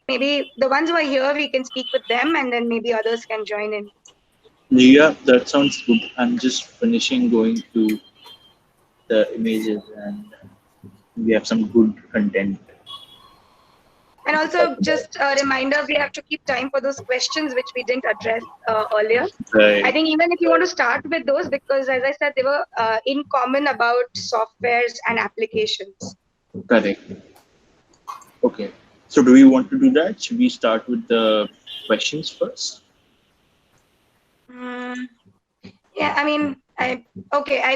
maybe the ones who are here, we can speak with them, and then maybe others can join in. Yeah, that sounds good. I'm just finishing going through the images, and we have some good content. And also, just a reminder, we have to keep time for those questions which we didn't address earlier. Right. I think even if you want to start with those, because as I said, they were in common about softwares and applications. Correct. Okay. So do we want to do that? Should we start with the questions first? Yeah, I mean, I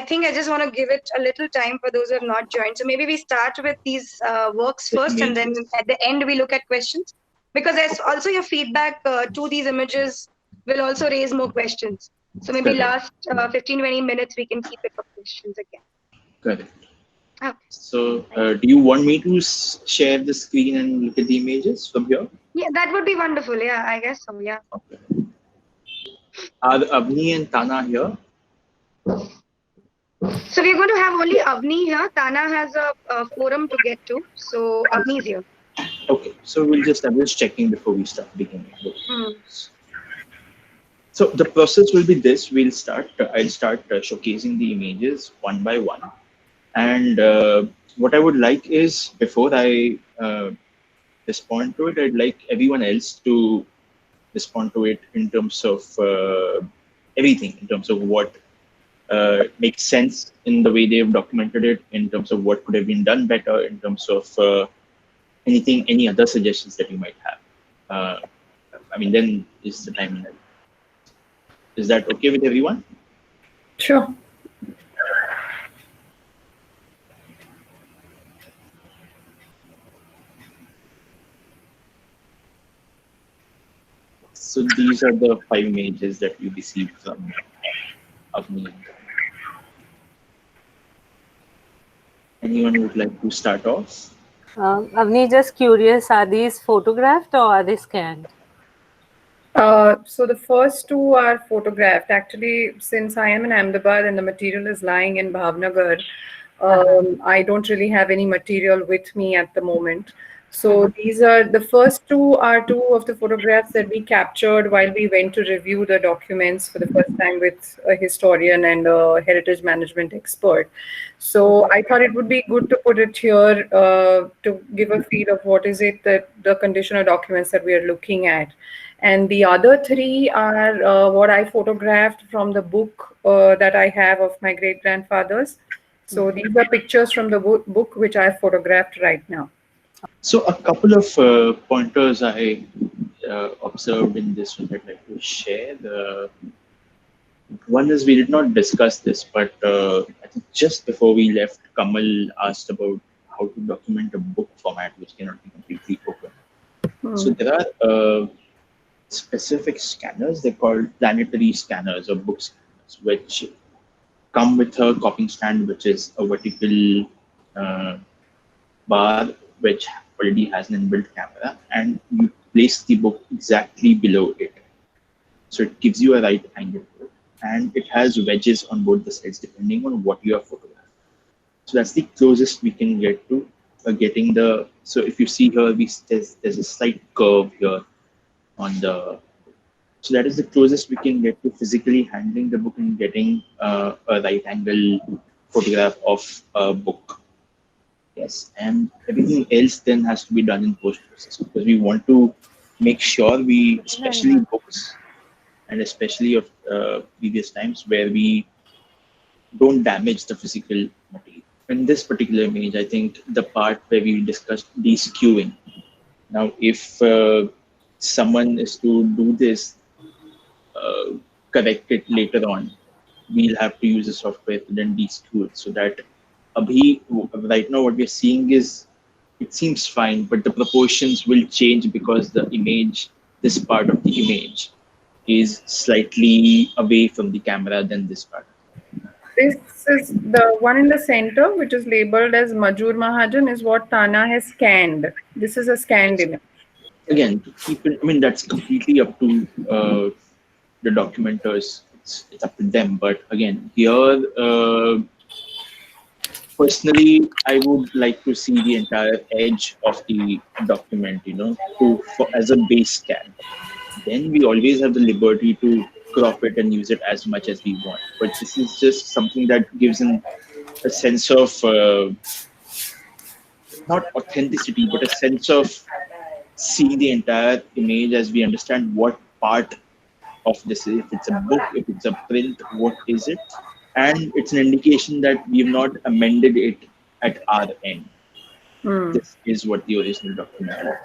think I just want to give it a little time for those who have not joined. So maybe we start with these works first, and then at the end we look at questions. Because there's also your feedback to these images will also raise more questions. So maybe last 15-20 minutes we can keep it for questions again. Correct. Okay. So do you want me to share the screen and look at the images from here? Yeah, that would be wonderful. Yeah, I guess so. Yeah. Okay. Are Avni and Tana here? So we're going to have only Avni here. Tana has a forum to get to. So Avni is here. Okay. So I'm just checking before we start beginning. So the process will be this. I'll start showcasing the images one by one. And what I would like is, before I respond to it, I'd like everyone else to respond to it in terms of everything, in terms of what makes sense in the way they've documented it, in terms of what could have been done better, in terms of any other suggestions that you might have. I mean, then is the time. Is that okay with everyone? Sure. So these are the 5 images that we received from Avni. Anyone would like to start off? Avni, just curious, are these photographed or are they scanned? So the first 2 are photographed. Actually, since I am in Ahmedabad and the material is lying in Bhavnagar, I don't really have any material with me at the moment. So these are the first 2 are 2 of the photographs that we captured while we went to review the documents for the first time with a historian and a heritage management expert. So I thought it would be good to put it here to give a feel of what is it that the condition of documents that we are looking at. And the other 3 are what I photographed from the book that I have of my great-grandfathers. So these are pictures from the book which I have photographed right now. So a couple of pointers I observed in this which I'd like to share. One is, we did not discuss this, but I think just before we left, Kamal asked about how to document a book format which cannot be completely open. So there are specific scanners. They're called Planetary Scanners or book scanners, which come with a copying stand, which is a vertical bar which already has an inbuilt camera, and you place the book exactly below it. So it gives you a right angle, and it has wedges on both the sides depending on what you are photographing. So that's the closest we can get to getting the. So if you see here, there's a slight curve here on the. So that is the closest we can get to physically handling the book and getting a right angle photograph of a book. Yes, and everything else then has to be done in post-process, because we want to make sure especially books, and especially of previous times, where we don't damage the physical material. In this particular image, I think the part where we discussed de-skewing. Now, if someone is to do this, correct it later on, we'll have to use the software to then de-skew it, so that right now what we're seeing is, it seems fine, but the proportions will change because the image, this part of the image, is slightly away from the camera than this part. This is the one in the center, which is labeled as Majur Mahajan, is what Tana has scanned. This is a scanned image. Again, to keep it, I mean, that's completely up to the documenters. It's up to them. But again, here, Personally, I would like to see the entire edge of the document, as a base scan. Then we always have the liberty to crop it and use it as much as we want. But this is just something that gives a sense of not authenticity, but a sense of seeing the entire image as we understand what part of this is. If it's a book, if it's a print, what is it? And it's an indication that we've not amended it at our end. This is what the original document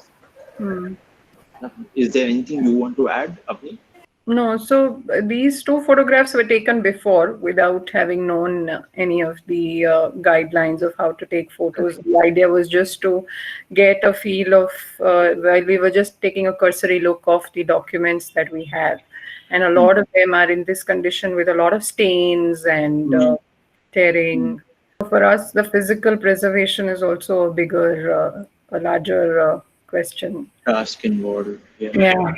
was. Is there anything you want to add, Abhi? No, so these two photographs were taken before without having known any of the guidelines of how to take photos. The idea was just to get a feel of, while we were just taking a cursory look of the documents that we have. And a lot of them are in this condition with a lot of stains and tearing. For us, the physical preservation is also a bigger, a larger question. Task involved. Yeah.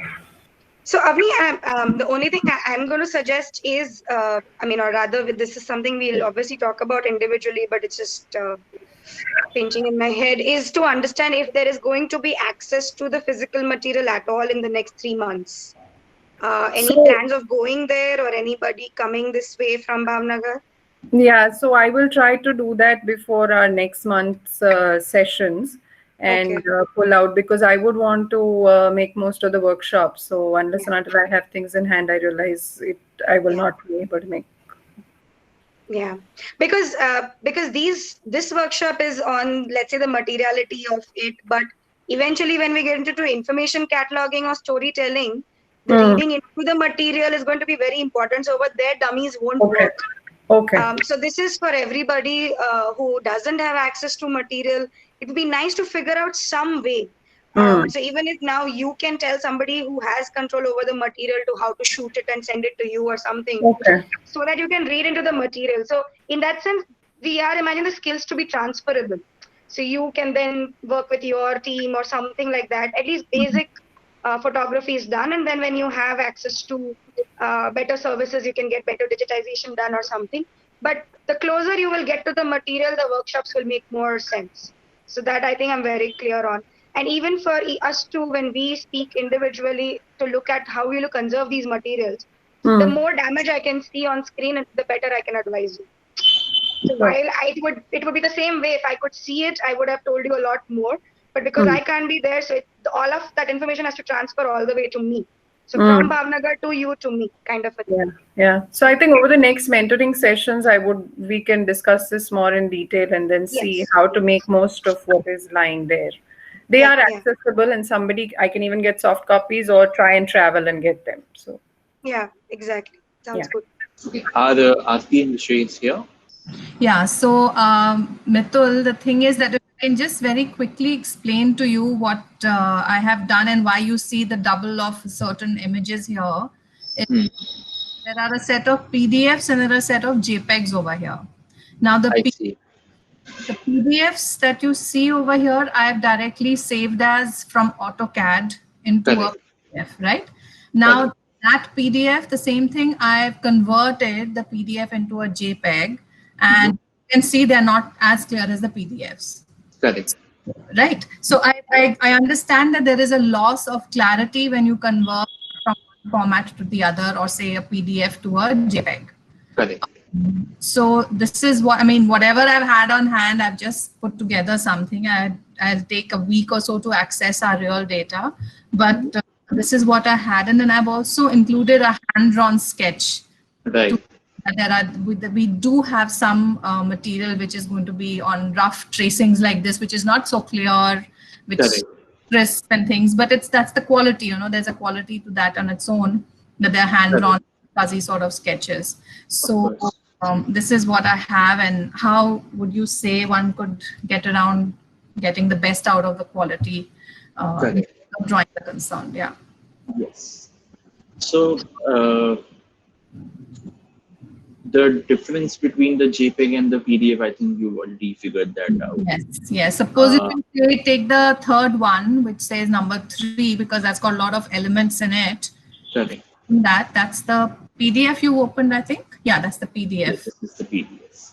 So, Avni, the only thing I'm going to suggest is, or rather, this is something we'll obviously talk about individually, but it's just pinching in my head, is to understand if there is going to be access to the physical material at all in the next 3 months. Any plans of going there or anybody coming this way from Bhavnagar? Yeah, so I will try to do that before our next month's sessions and pull out, because I would want to make most of the workshops. So unless and until I have things in hand, I realize I will not be able to make. Yeah, because this workshop is on, let's say, the materiality of it, but eventually when we get into information cataloging or storytelling, the reading into the material is going to be very important. So over there, dummies won't work. Okay. So this is for everybody who doesn't have access to material. It would be nice to figure out some way. So even if now you can tell somebody who has control over the material to how to shoot it and send it to you or something, so that you can read into the material. So in that sense, we are imagining the skills to be transferable. So you can then work with your team or something like that. At least basic photography is done, and then when you have access to better services, you can get better digitization done or something. But the closer you will get to the material, the workshops will make more sense. So that I think I'm very clear on. And even for us too, when we speak individually to look at how we will conserve these materials, the more damage I can see on screen, the better I can advise you. So while it would be the same way, if I could see it, I would have told you a lot more. But because I can't be there, so all of that information has to transfer all the way to me. So from Bhavnagar to you to me, kind of a thing. Yeah. So I think over the next mentoring sessions, we can discuss this more in detail and then see how to make most of what is lying there. They are accessible, and I can even get soft copies or try and travel and get them. So yeah, exactly. Sounds good. Are Aarti and Shades here? Yeah, so Mitul, the thing is that if I can just very quickly explain to you what I have done and why you see the double of certain images here. There are a set of PDFs and there are a set of JPEGs over here. Now the PDFs that you see over here, I have directly saved as from AutoCAD into a PDF, right? Now that PDF, the same thing, I've converted the PDF into a JPEG, and you can see they're not as clear as the PDFs. Correct. Right. So I understand that there is a loss of clarity when you convert from one format to the other, or say a PDF to a JPEG. Correct. So this is what I mean. Whatever I've had on hand, I've just put together something. I'll take a week or so to access our real data, but this is what I had, and then I've also included a hand-drawn sketch. Right. We do have some material which is going to be on rough tracings like this, which is not so clear, which crisp and things. But that's the quality. There's a quality to that on its own, that they're hand-drawn, fuzzy sort of sketches. So this is what I have, and how would you say one could get around getting the best out of the quality of drawing the concern? Yeah. Yes. So the difference between the JPEG and the PDF, I think you've already figured that out. Yes. Suppose if you take the third one, which says number 3, because that's got a lot of elements in it. Correct. That's the PDF you opened, I think. Yeah, that's the PDF. Yes, this is the PDF.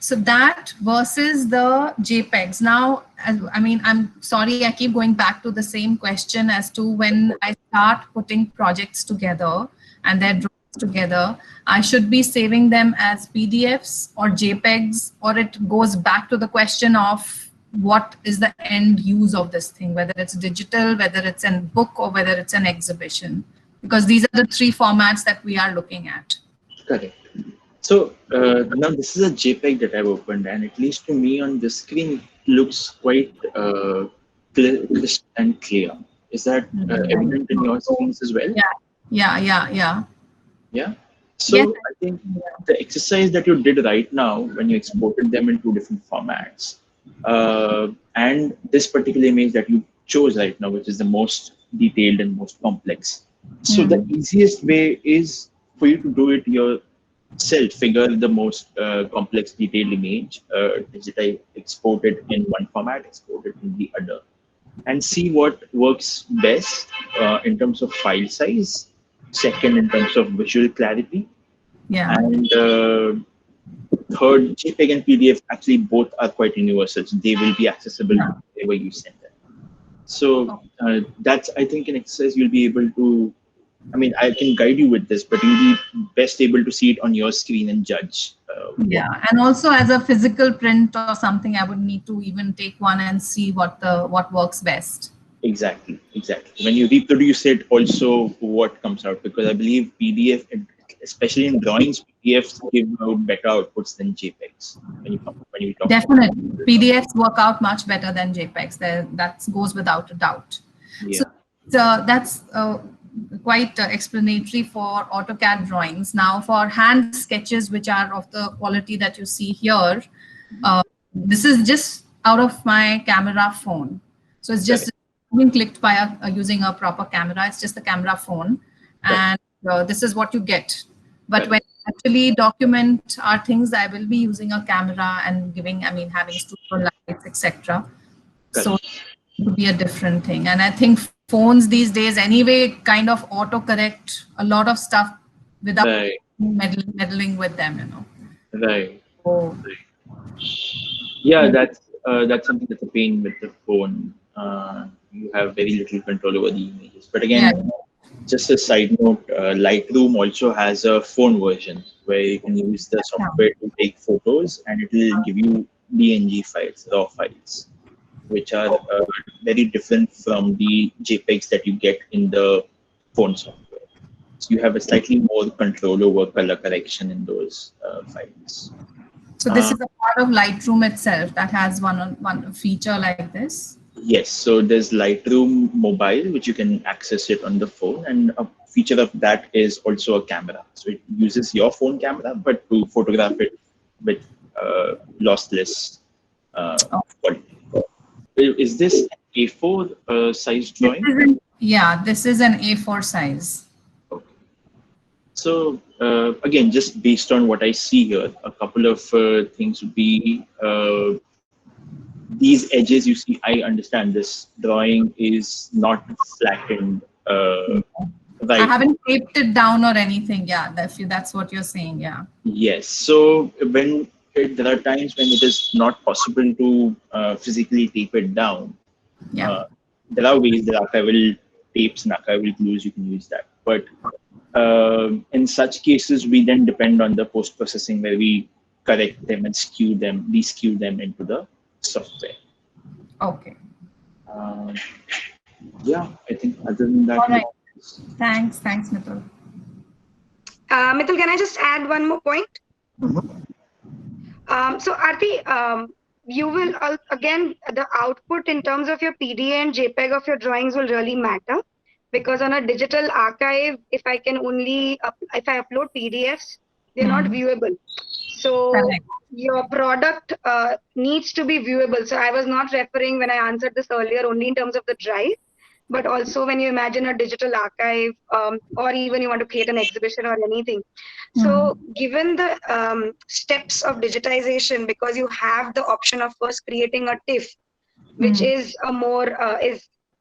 So that versus the JPEGs. Now, I mean, I'm sorry, I keep going back to the same question as to when I start putting projects together and their drawings together, I should be saving them as PDFs or JPEGs, or it goes back to the question of what is the end use of this thing, whether it's digital, whether it's a book, or whether it's an exhibition, because these are the three formats that we are looking at. Correct. So now this is a JPEG that I've opened, and at least to me on this screen, it looks quite crisp and clear. Is that evident in your screens as well? Yeah. So Yes. I think the exercise that you did right now, when you exported them in two different formats, and this particular image that you chose right now, which is the most detailed and most complex. So the easiest way is for you to do it yourself, figure the most complex detailed image, digitize, export it in one format, export it in the other, and see what works best in terms of file size, second in terms of visual clarity, and third, JPEG and PDF actually both are quite universal, so they will be accessible wherever you send them. So that's, I think, an exercise you'll be able to, I mean, I can guide you with this, but you'll be best able to see it on your screen and judge. And also as a physical print or something, I would need to even take one and see what works best. Exactly. When you reproduce it, also what comes out, because I believe PDF, especially in drawings, PDFs give out better outputs than JPEGs. When you talk Definitely, PDFs work out much better than JPEGs. That goes without a doubt. Yeah. So that's quite explanatory for AutoCAD drawings. Now, for hand sketches, which are of the quality that you see here, this is just out of my camera phone. So it's just being clicked by using a proper camera. It's just the camera phone, and this is what you get. But when I actually document our things, I will be using a camera and having studio lights, etc. So it would be a different thing. And I think phones these days anyway kind of autocorrect a lot of stuff without meddling with them, Right. Oh. Yeah, that's something that's a pain with the phone. You have very little control over the images. But again, just a side note, Lightroom also has a phone version where you can use the software to take photos, and it will give you DNG files, raw files, which are very different from the JPEGs that you get in the phone software. So you have a slightly more control over color correction in those files. So this is a part of Lightroom itself that has one feature like this? Yes, so there's Lightroom Mobile, which you can access it on the phone, and a feature of that is also a camera. So it uses your phone camera, but to photograph it with lossless quality. Is this an A4 size drawing? This is an A4 size. Okay. So again, just based on what I see here, a couple of things would be these edges you see. I understand this drawing is not flattened. Right. I haven't taped it down or anything. Yeah, that's what you're saying. Yeah. Yes. So when there are times when it is not possible to physically tape it down. Yeah. There are ways, there are archival tapes and archival glues, you can use that. But in such cases, we then depend on the post-processing where we correct them and de-skew them into the software. Okay. Yeah, I think other than that. All right. Thanks, Mitul. Mitul, can I just add one more point? So Aarti, you will again, the output in terms of your PDA and JPEG of your drawings will really matter, because on a digital archive, if I upload PDFs, they're not viewable. So your product needs to be viewable. So I was not referring, when I answered this earlier, only in terms of the drive, but also when you imagine a digital archive, or even you want to create an exhibition or anything. So given the steps of digitization, because you have the option of first creating a TIFF, which is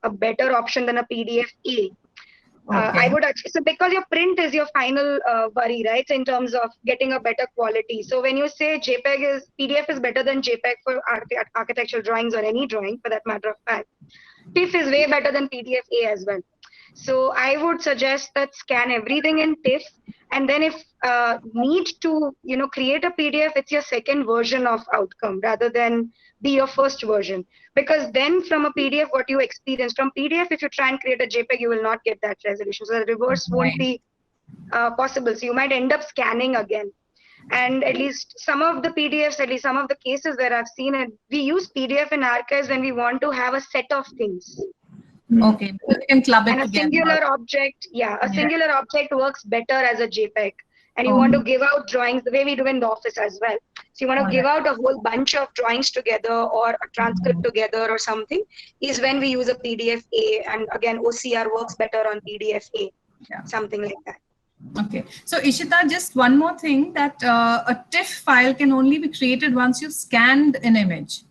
a better option than a PDF-A. I would actually, so because your print is your final worry, right? So in terms of getting a better quality. So when you say PDF is better than JPEG for architectural drawings or any drawing for that matter of fact, TIFF is way better than PDF-A as well. So I would suggest that scan everything in TIFF, and then if need to, create a PDF, it's your second version of outcome rather than be your first version. Because then from a PDF, what you experience from PDF, if you try and create a JPEG, you will not get that resolution. So the reverse won't be possible. So you might end up scanning again. And at least some of the PDFs, at least some of the cases where I've seen it, we use PDF in archives when we want to have a set of things. Okay, because you can club it And a together. singular object, singular object works better as a JPEG. And you want to give out drawings the way we do in the office as well. So you want to give out a whole bunch of drawings together or a transcript together or something is when we use a PDF-A. And again, OCR works better on PDF-A, something like that. Okay, so Ishita, just one more thing, that a TIFF file can only be created once you've scanned an image.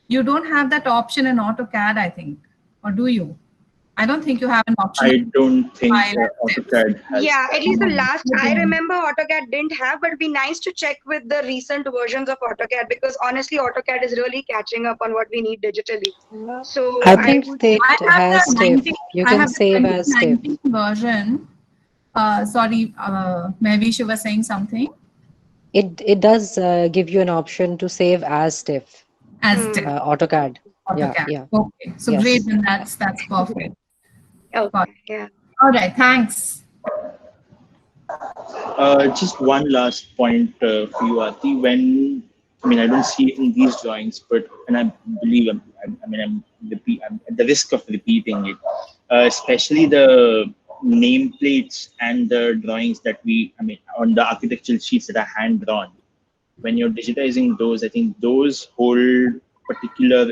You don't have that option in AutoCAD, I think, or do you? I don't think you have an option. I don't think AutoCAD has. Yeah, at least the last I remember AutoCAD didn't have, but it'd be nice to check with the recent versions of AutoCAD because honestly, AutoCAD is really catching up on what we need digitally. So I think it has TIFF. You can save as TIFF. Version. Sorry, Mehvish, you were saying something? It does give you an option to save as TIFF. As TIFF. AutoCAD. AutoCAD. Yeah. Okay, so great, then that's perfect. Okay. Yeah. All right, thanks. Just one last point for you, Aarti. I don't see it in these drawings, and I believe I'm at the risk of repeating it, especially the nameplates and the drawings that on the architectural sheets that are hand drawn. When you're digitizing those, I think those hold particular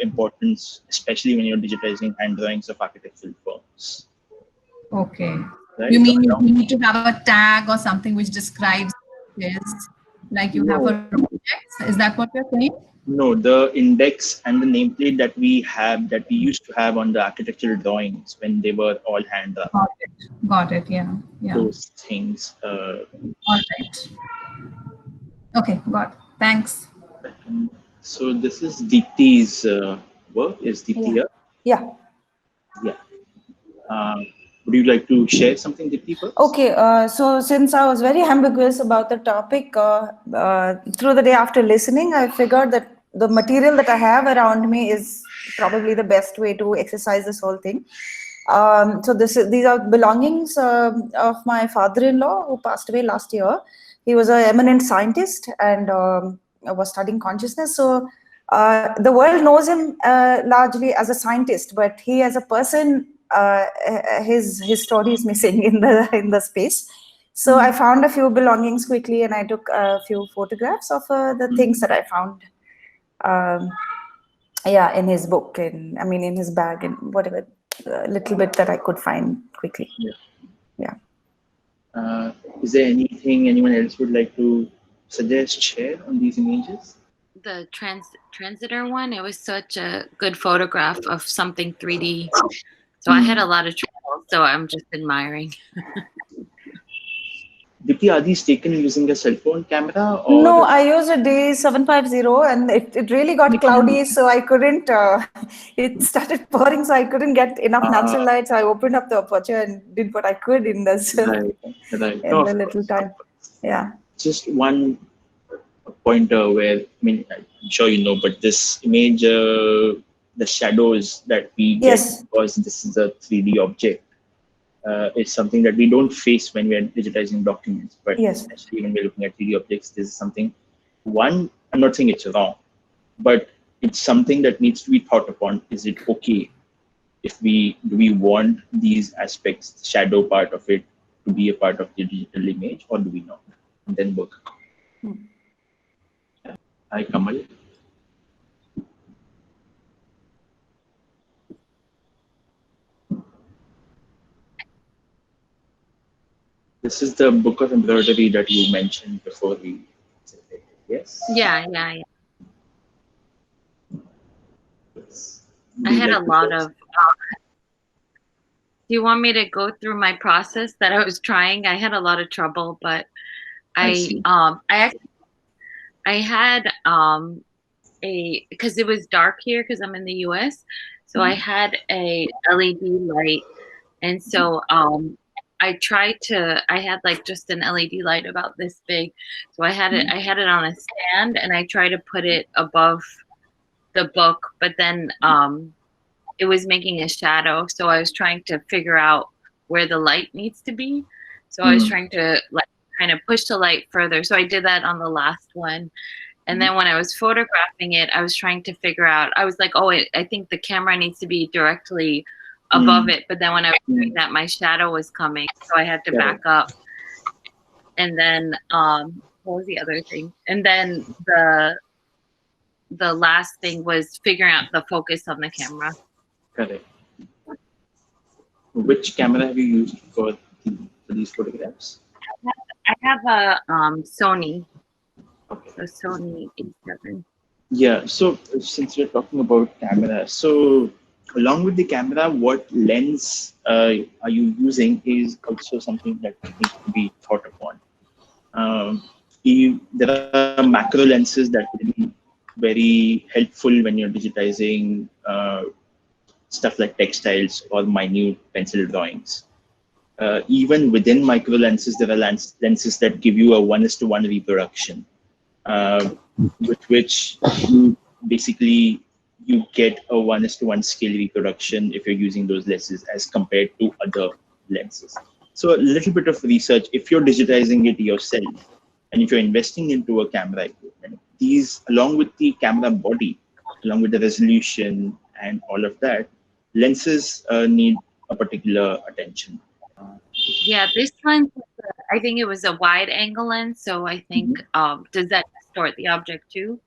importance, especially when you're digitizing hand drawings of architectural firms. Okay. Right? You mean you need to have a tag or something which describes this, like you have a project? Is that what you're saying? No, the index and the nameplate that we used to have on the architectural drawings when they were all hand drawn. Got it. Yeah. Those things. All right. Okay, got it. Thanks. So this is Deepti's work. Is Deepti here? Yeah. Would you like to share something, Deepti, first? Okay, so since I was very ambiguous about the topic, through the day after listening, I figured that the material that I have around me is probably the best way to exercise this whole thing. So these are belongings of my father-in-law who passed away last year. He was an eminent scientist and was studying consciousness. So the world knows him largely as a scientist, but he as a person, his story is missing in the space. So I found a few belongings quickly, and I took a few photographs of the things that I found. In his book, in his bag, and whatever little bit that I could find quickly. Yeah. Is there anything anyone else would like to suggest, share on these images? The transitor one, it was such a good photograph of something 3D. So I had a lot of trouble, so I'm just admiring. Deepti, are these taken using a cell phone camera? Or no, I used a D750 and it really got cloudy, so I couldn't, it started pouring, so I couldn't get enough natural light. So I opened up the aperture and did what I could in this right. the little time. Yeah. Just one pointer where, I'm sure you know, but this image, the shadows that we get, because this is a 3D object, is something that we don't face when we are digitizing documents. But especially when we're looking at 3D objects, this is something, I'm not saying it's wrong, but it's something that needs to be thought upon. Is it okay do we want these aspects, the shadow part of it, to be a part of the digital image, or do we not? And then work. Hi, Kamal. This is the Book of Embroidery that you mentioned before we said it, yes? Yeah. I had a lot of Do you want me to go through my process that I was trying? I had a lot of trouble, but see. I had because it was dark here because I'm in the US. So I had a LED light, and so I had like just an LED light about this big. So I had it on a stand, and I tried to put it above the book, but then it was making a shadow. So I was trying to figure out where the light needs to be. So I was trying to like kind of push the light further. So I did that on the last one. And then when I was photographing it, I was trying to figure out, I was like, oh, I think the camera needs to be directly above it. But then when I was doing that, my shadow was coming. So I had to back up. And then, what was the other thing? And then the last thing was figuring out the focus on the camera. Correct. Which camera have you used for these photographs? I have a Sony. Okay. A Sony A7. Yeah, so since we're talking about camera, so along with the camera, what lens are you using is also something that needs to be thought upon. There are macro lenses that will be very helpful when you're digitizing stuff like textiles or minute pencil drawings. Even within micro lenses, there are lenses that give you a 1:1 reproduction. With which you basically you get a 1:1 scale reproduction if you're using those lenses as compared to other lenses. So a little bit of research, if you're digitizing it yourself and if you're investing into a camera equipment, these along with the camera body, along with the resolution and all of that, lenses need a particular attention. Yeah, this lens, I think it was a wide angle lens. So I think, does that distort the object too?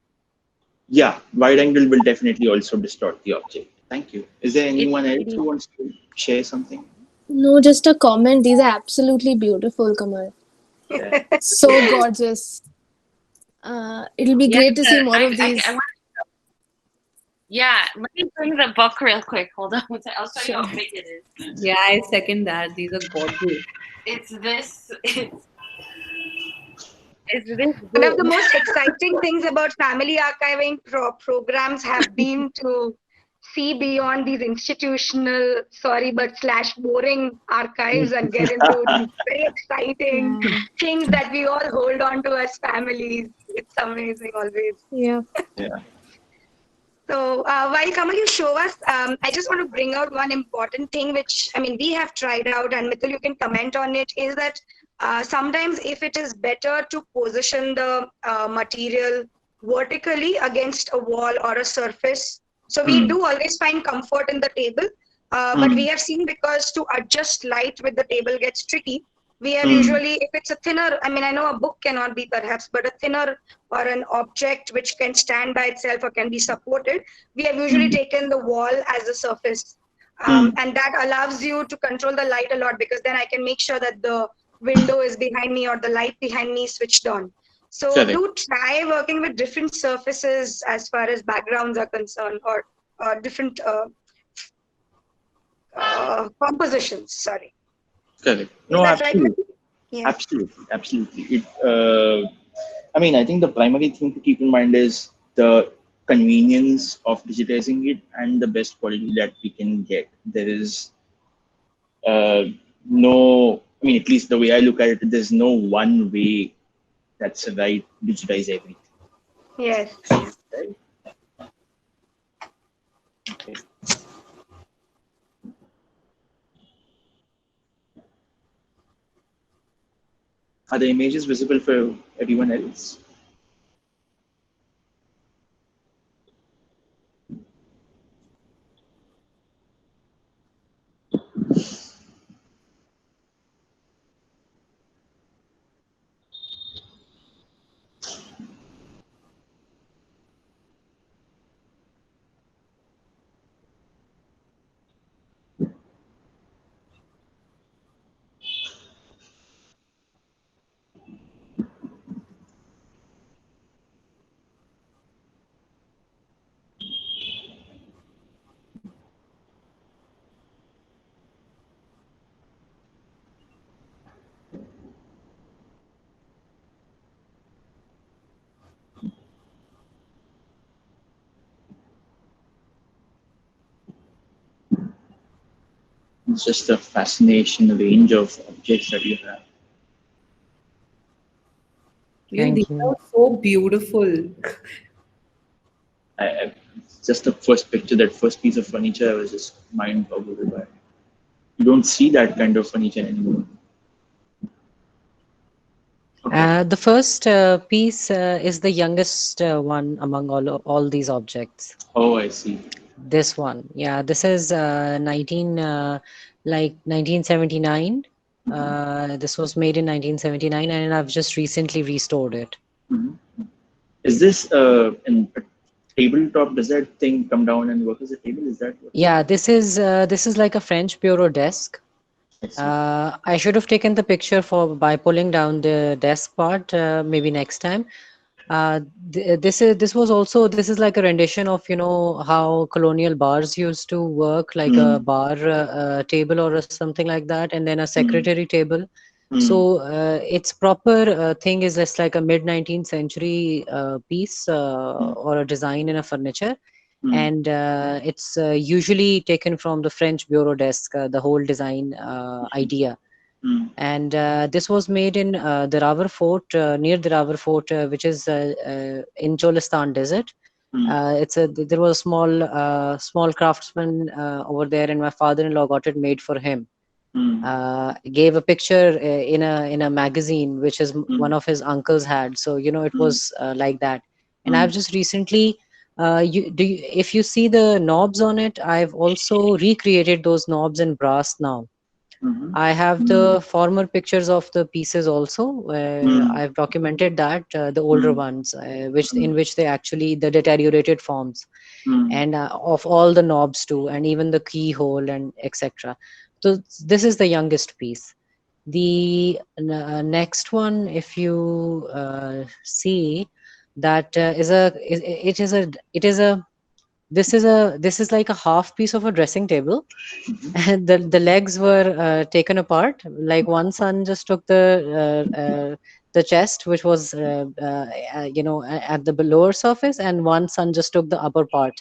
Yeah, wide angle will definitely also distort the object. Thank you. Is there anyone else who wants to share something? No, just a comment. These are absolutely beautiful, Kamal. Yeah. So gorgeous. It'll be great to see more of these. Yeah, let me bring the book real quick. Hold on. I'll show you how big it is. Yeah, I second that. These are gorgeous. It's this. One of the most exciting things about family archiving programs have been to see beyond these institutional, boring archives and get into these very exciting things that we all hold on to as families. It's amazing always. Yeah. So while Kamal, you show us, I just want to bring out one important thing, which, I mean, we have tried out, and Mitul, you can comment on it, is that sometimes if it is better to position the material vertically against a wall or a surface. So we do always find comfort in the table, but we have seen because to adjust light with the table gets tricky. We have usually, if it's a thinner, I mean, I know a book cannot be perhaps, but a thinner or an object which can stand by itself or can be supported, we have usually taken the wall as a surface. And that allows you to control the light a lot, because then I can make sure that the window is behind me or the light behind me is switched on. So do try working with different surfaces as far as backgrounds are concerned, or different compositions, sorry. Correct. No, absolutely. Yeah. Absolutely. I mean, I think the primary thing to keep in mind is the convenience of digitizing it and the best quality that we can get. There is no, I mean, at least the way I look at it, there's no one way that's right to digitize everything. Yes. Right? Okay. Are the images visible for everyone else? It's just a fascination range of objects that you have. Even Thank these you. are so beautiful. Just the first picture, that first piece of furniture, I was just mind boggled by. You don't see that kind of furniture anymore. Okay. The first piece is the youngest one among all these objects. Oh, I see. This one, yeah, this is 1979. This was made in 1979, and I've just recently restored it. Is this in a tabletop? Does that thing come down and work as a table? Is that what? Yeah, this is like a French bureau desk. I should have taken the picture by pulling down the desk part, maybe next time. This is like a rendition of, you know, how colonial bars used to work, like a bar table or something like that, and then a secretary table. So its proper thing is just like a mid 19th century piece or a design in a furniture, and it's usually taken from the French bureau desk, the whole design idea. And this was made in the Rawar Fort, near the Rawar Fort, which is in Cholistan Desert. There was a small craftsman over there, and my father-in-law got it made for him. Gave a picture in a magazine, which is one of his uncles had. So, you know, it was like that. And I've just recently, if you see the knobs on it, I've also recreated those knobs in brass now. I have the former pictures of the pieces also. I've documented that, the older ones, in which they actually, the deteriorated forms, and of all the knobs too, and even the keyhole and etc. So this is the youngest piece. The next one, if you see, that this is like a half piece of a dressing table, and the legs were taken apart. Like one son just took the chest, which was at the lower surface, and one son just took the upper part,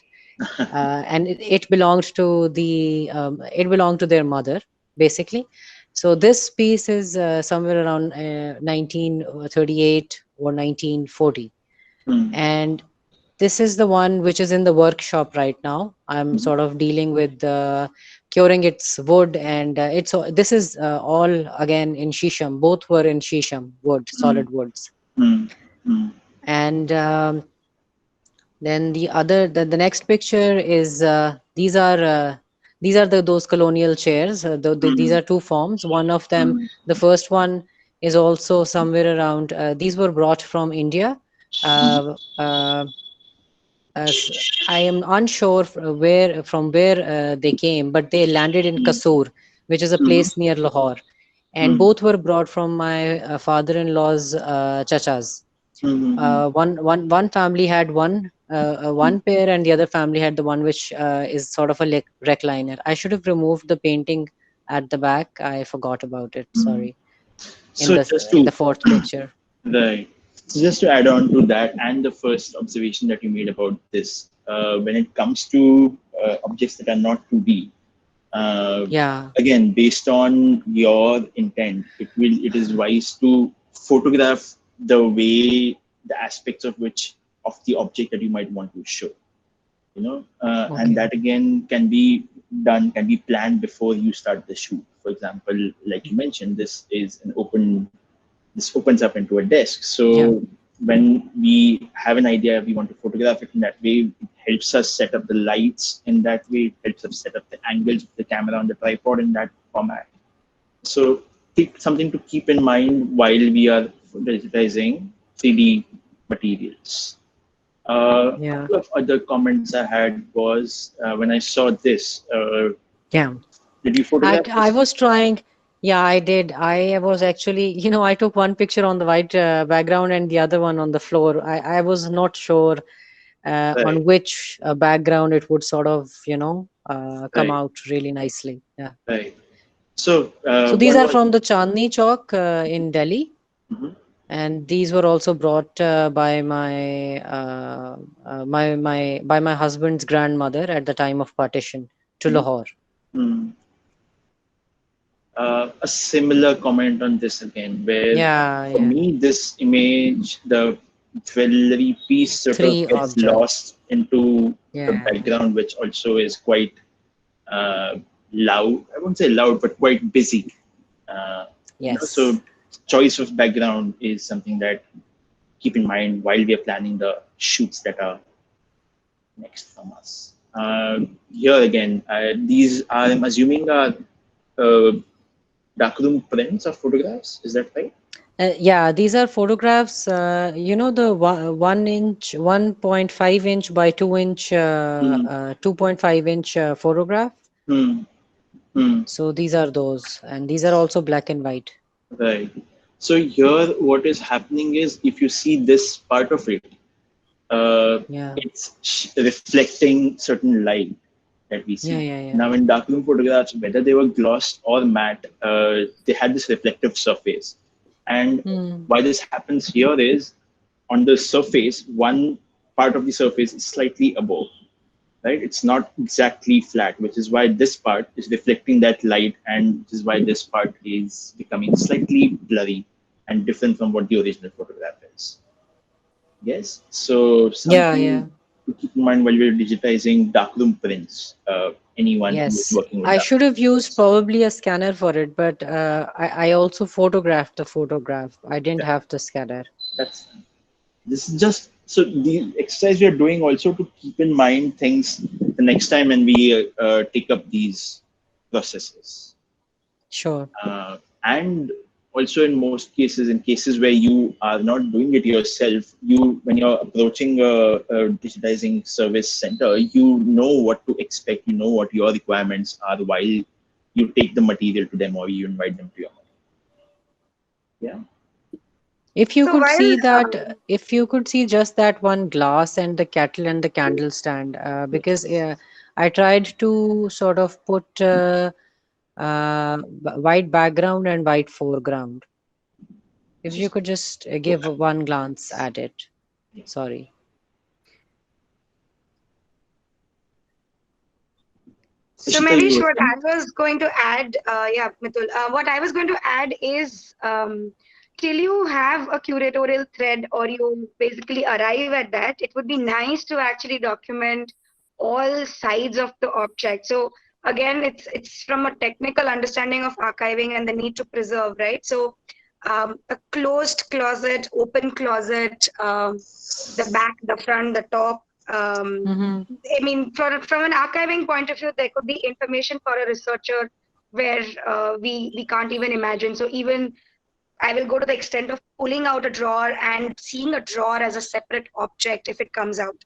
and it belonged to their mother, basically. So this piece is somewhere around 1938 or 1940, and this is the one which is in the workshop right now. I'm sort of dealing with curing its wood, and this is all again in shisham. Both were in shisham wood, solid woods. And then the next picture is these are those colonial chairs. These are two forms. One of them, the first one, is also somewhere around. These were brought from India. I am unsure from where they came, but they landed in Kasur, which is a place near Lahore, and both were brought from my father-in-law's chachas. One family had one pair, and the other family had the one which is sort of a recliner. I should have removed the painting at the back. I forgot about it. Sorry. In the fourth picture. Right. So just to add on to that, and the first observation that you made about this, when it comes to objects that are not 2D, again, based on your intent, it is wise to photograph the way, the aspects of the object that you might want to show. And that again can be planned before you start the shoot. For example, like you mentioned, this opens up into a desk. So when we have an idea, we want to photograph it in that way, it helps us set up the lights in that way, it helps us set up the angles of the camera on the tripod in that format. So something to keep in mind while we are digitizing 3D materials. A couple of other comments I had was when I saw this. Did you photograph this? I was trying. Yeah, I did. I was actually, I took one picture on the white background and the other one on the floor. I was not sure on which background it would sort of, come out really nicely. Yeah. Right. So these are from the Chandni Chowk in Delhi. And these were also brought by my husband's grandmother at the time of partition to Lahore. A similar comment on this again, where Yeah, for yeah. me, this image, the jewelry piece sort of Three gets objects. lost into the Yeah. background, which also is quite loud. I won't say loud, but quite busy. Yes. So choice of background is something that keep in mind while we are planning the shoots that are next from us. Here again, these are, I'm assuming, are darkroom prints of photographs. Is that right? Yeah, these are photographs. You know, the 1 inch, 1.5 inch by 2 inch, 2.5 inch photograph. So these are those, and these are also black and white. Right. So here, what is happening is, if you see this part of it, Yeah. it's reflecting certain light that we see. Yeah. Now, in darkroom photographs, whether they were glossed or matte, they had this reflective surface. And why this happens here is, on the surface, one part of the surface is slightly above, right? It's not exactly flat, which is why this part is reflecting that light, and which is why this part is becoming slightly blurry and different from what the original photograph is. Yes, so something to keep in mind while we're digitizing darkroom prints. Anyone who is Yes, working with I darkroom should have used prints. probably a scanner for it, but I also photographed the photograph. I didn't have the scanner. That's this is just so the exercise we are doing also to keep in mind things the next time when we take up these processes. Sure. And also in most cases, in cases where you are not doing it yourself, you when you're approaching a digitizing service center, you know what to expect, you know what your requirements are while you take the material to them or you invite them to your home. Yeah. If you So could see while that, if you could see just that one glass and the kettle and the candle stand, because I tried to sort of put white background and white foreground. If you could just give one glance at it. Sorry. So maybe what I was going to add, Mitul, what I was going to add is till you have a curatorial thread or you basically arrive at that, it would be nice to actually document all sides of the object. So again, it's from a technical understanding of archiving and the need to preserve, right? So a closed closet, open closet, the back, the front, the top. I mean, from an archiving point of view, there could be information for a researcher where we can't even imagine. So even I will go to the extent of pulling out a drawer and seeing a drawer as a separate object if it comes out.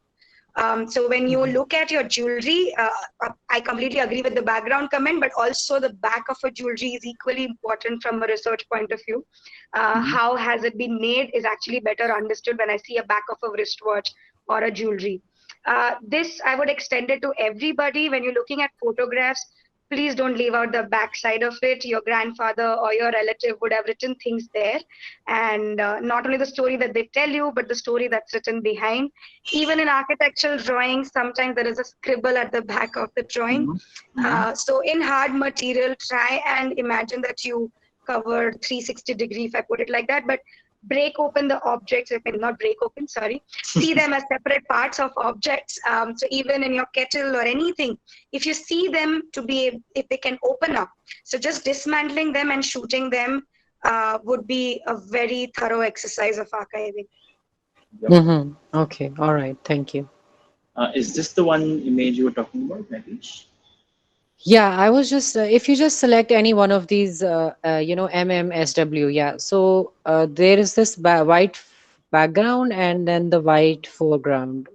So when you look at your jewelry, I completely agree with the background comment, but also the back of a jewelry is equally important from a research point of view. How has it been made is actually better understood when I see a back of a wristwatch or a jewelry. This I would extend it to everybody. When you're looking at photographs, please don't leave out the back side of it. Your grandfather or your relative would have written things there. And not only the story that they tell you, but the story that's written behind. Even in architectural drawings, sometimes there is a scribble at the back of the drawing. So in hard material, try and imagine that you covered 360-degree, if I put it like that, but break open the objects, if not break open, sorry, see them as separate parts of objects. So even in your kettle or anything, if you see them to be, if they can open up, so just dismantling them and shooting them would be a very thorough exercise of archiving. Okay, all right, thank you. Is this the one image you were talking about, Natish? Yeah, I was just if you just select any one of these, MMSW, yeah. So there is this white background and then the white foreground.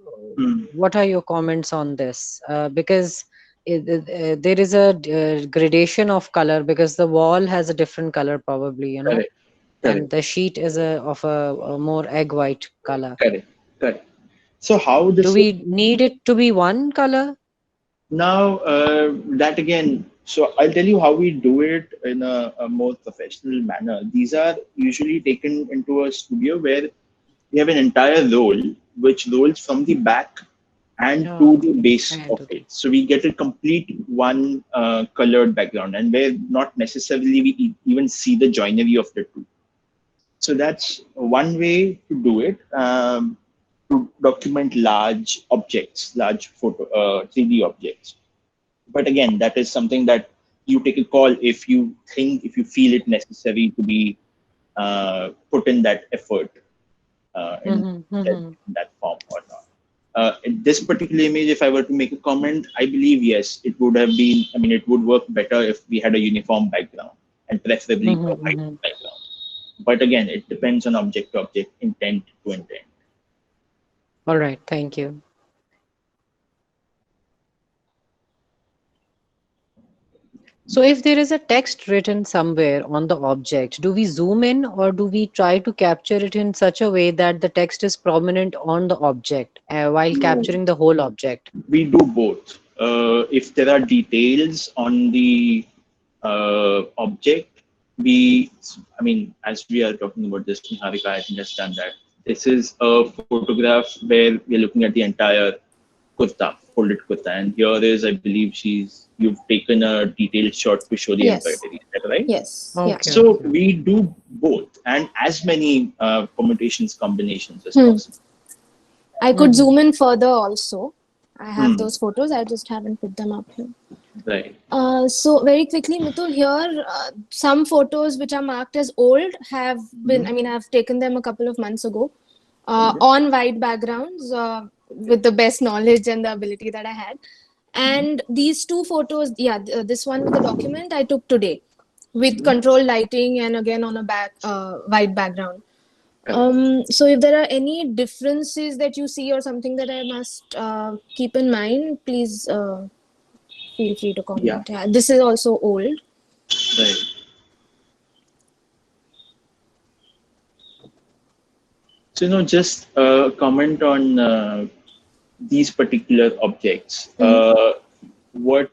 What are your comments on this? Because there is a gradation of color because the wall has a different color probably, Correct. and the sheet is of a more egg white color. Correct. So how this? Do we need it to be one color? Now, that again, so I'll tell you how we do it in a more professional manner. These are usually taken into a studio where we have an entire roll which rolls from the back and to the base of it. So we get a complete one colored background, and where not necessarily we even see the joinery of the two. So that's one way to do it, to document large objects, large 3D objects. But again, that is something that you take a call if you feel it necessary to be put in that effort in that form or not. In this particular image, if I were to make a comment, I believe, yes, it would have been, it would work better if we had a uniform background and preferably a white background. But again, it depends on object to object, intent to intent. All right, thank you. So if there is a text written somewhere on the object, do we zoom in or do we try to capture it in such a way that the text is prominent on the object while capturing the whole object? We do both. If there are details on the object, as we are talking about this, Niharika, I understand that this is a photograph where we're looking at the entire kurta, folded kurta, and here is, I believe, you've taken a detailed shot to show the embroidery. Is that right? Yes. Okay. So we do both, and as many combinations as possible. I could zoom in further also. I have those photos. I just haven't put them up here. Right. So very quickly, Mitul, here some photos which are marked as old have been. I've taken them a couple of months ago on white backgrounds with the best knowledge and the ability that I had. And these two photos, this one with the document I took today with controlled lighting and again on a white background. So if there are any differences that you see or something that I must keep in mind, please feel free to comment. Yeah, this is also old. Right. So just comment on these particular objects. What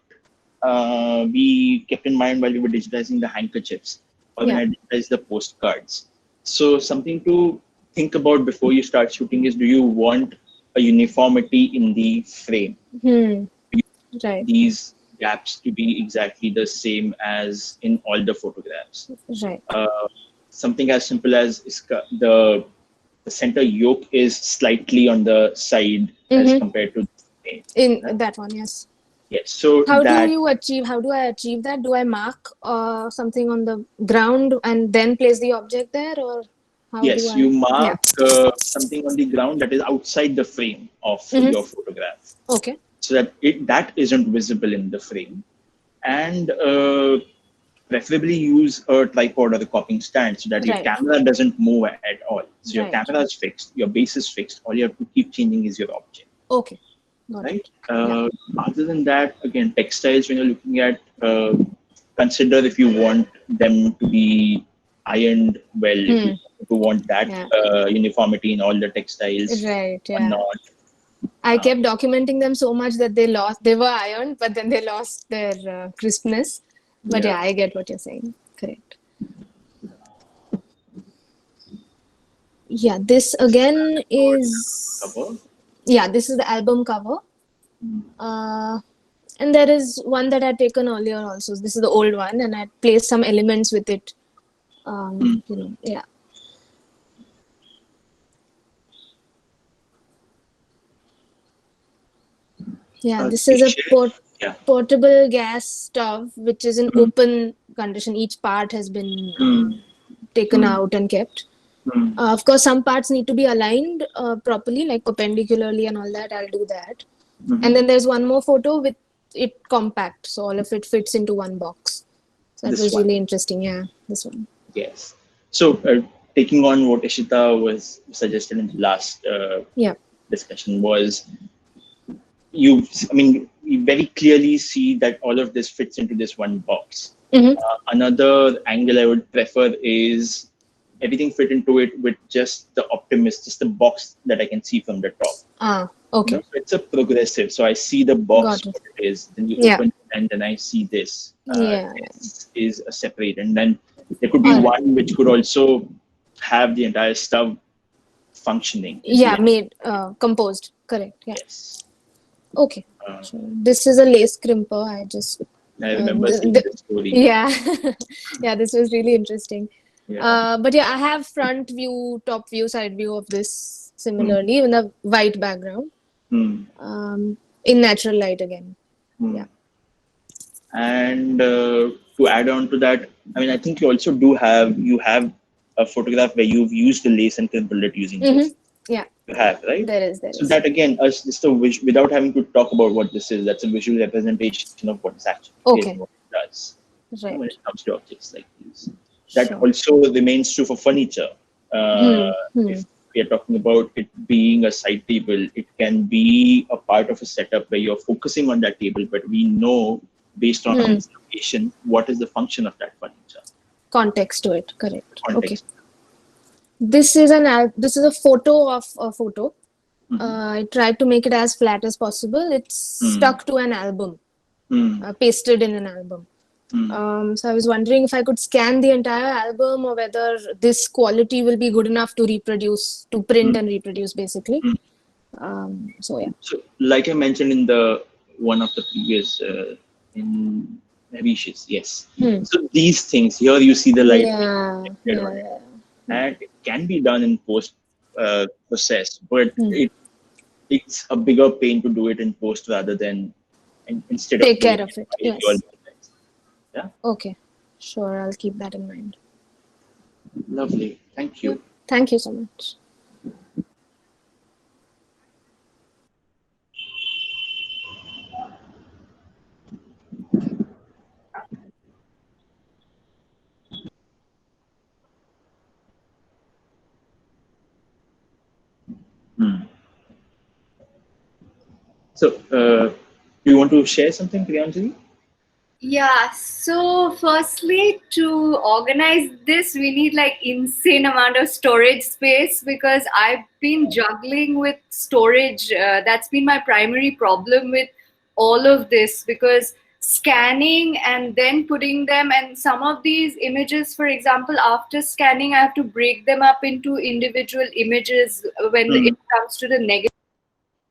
we kept in mind while we were digitizing the handkerchiefs or when I digitized the postcards. So something to think about before you start shooting is, do you want a uniformity in the frame? Right. These gaps to be exactly the same as in all the photographs. Right. Something as simple as the center yoke is slightly on the side as compared to the frame. In that one, yes. Yes. So how do I achieve that? Do I mark something on the ground and then place the object there, or how yes, you mark something on the ground that is outside the frame of your photograph. Okay. So that that isn't visible in the frame, and preferably use a tripod or a copying stand so that your camera doesn't move at all. So your camera is fixed, your base is fixed. All you have to keep changing is your object. Okay. Right. Other than that, again, textiles, when you're looking at, consider if you want them to be ironed well, if you want that uniformity in all the textiles. Right. Or not. I kept documenting them so much that they were ironed, but then they lost their crispness. But I get what you're saying. Correct. Yeah, this again is cover. Yeah, this is the album cover. And there is one that I'd taken earlier also. This is the old one, and I placed some elements with it. This is a portable gas stove, which is in open condition. Each part has been taken out and kept. Of course, some parts need to be aligned properly, like perpendicularly and all that. I'll do that. And then there's one more photo with it compact, so all of it fits into one box. So that was really interesting. Yeah, this one. Yes. So taking on what Ishita was suggested in the last discussion was, you very clearly see that all of this fits into this one box. Another angle I would prefer is everything fit into it with just the box that I can see from the top. Okay. So it's a progressive. So I see the box what it is, then you open it, and then I see this. This is a separate, and then there could be one which could also have the entire stove functioning. Made composed. Correct. Yeah. Yes. Okay. So this is a lace crimper. I just I remember seeing the story. yeah, yeah. This was really interesting. Yeah. But yeah, I have front view, top view, side view of this similarly in a white background. In natural light again. Yeah. And to add on to that, I mean, I think you also you have a photograph where you've used the lace and crimpled it using this. Yeah. You have, right? There is. So that again, just a without having to talk about what this is, that's a visual representation of what this actually is, what it does. Right. When it comes to objects like these. That also remains true for furniture. If we are talking about it being a side table, it can be a part of a setup where you're focusing on that table, but we know based on its location, what is the function of that furniture. Context to it, correct. Context. Okay. This is a photo of a photo. I tried to make it as flat as possible. It's stuck to an album, pasted in an album. So I was wondering if I could scan the entire album or whether this quality will be good enough to reproduce, to print and reproduce basically. So yeah. So like I mentioned in one of the previous in Mauritius, yes. So these things here, you see the light, and it can be done in post process, but it's a bigger pain to do it in post rather than instead take of care of it. Yes. Yeah. Okay. Sure. I'll keep that in mind. Lovely. Thank you. Thank you so much. So, do you want to share something, Priyanjali? Yeah, so firstly, to organize this, we need like insane amount of storage space because I've been juggling with storage. That's been my primary problem with all of this because scanning and then putting them, and some of these images, for example, after scanning, I have to break them up into individual images when it comes to the negative.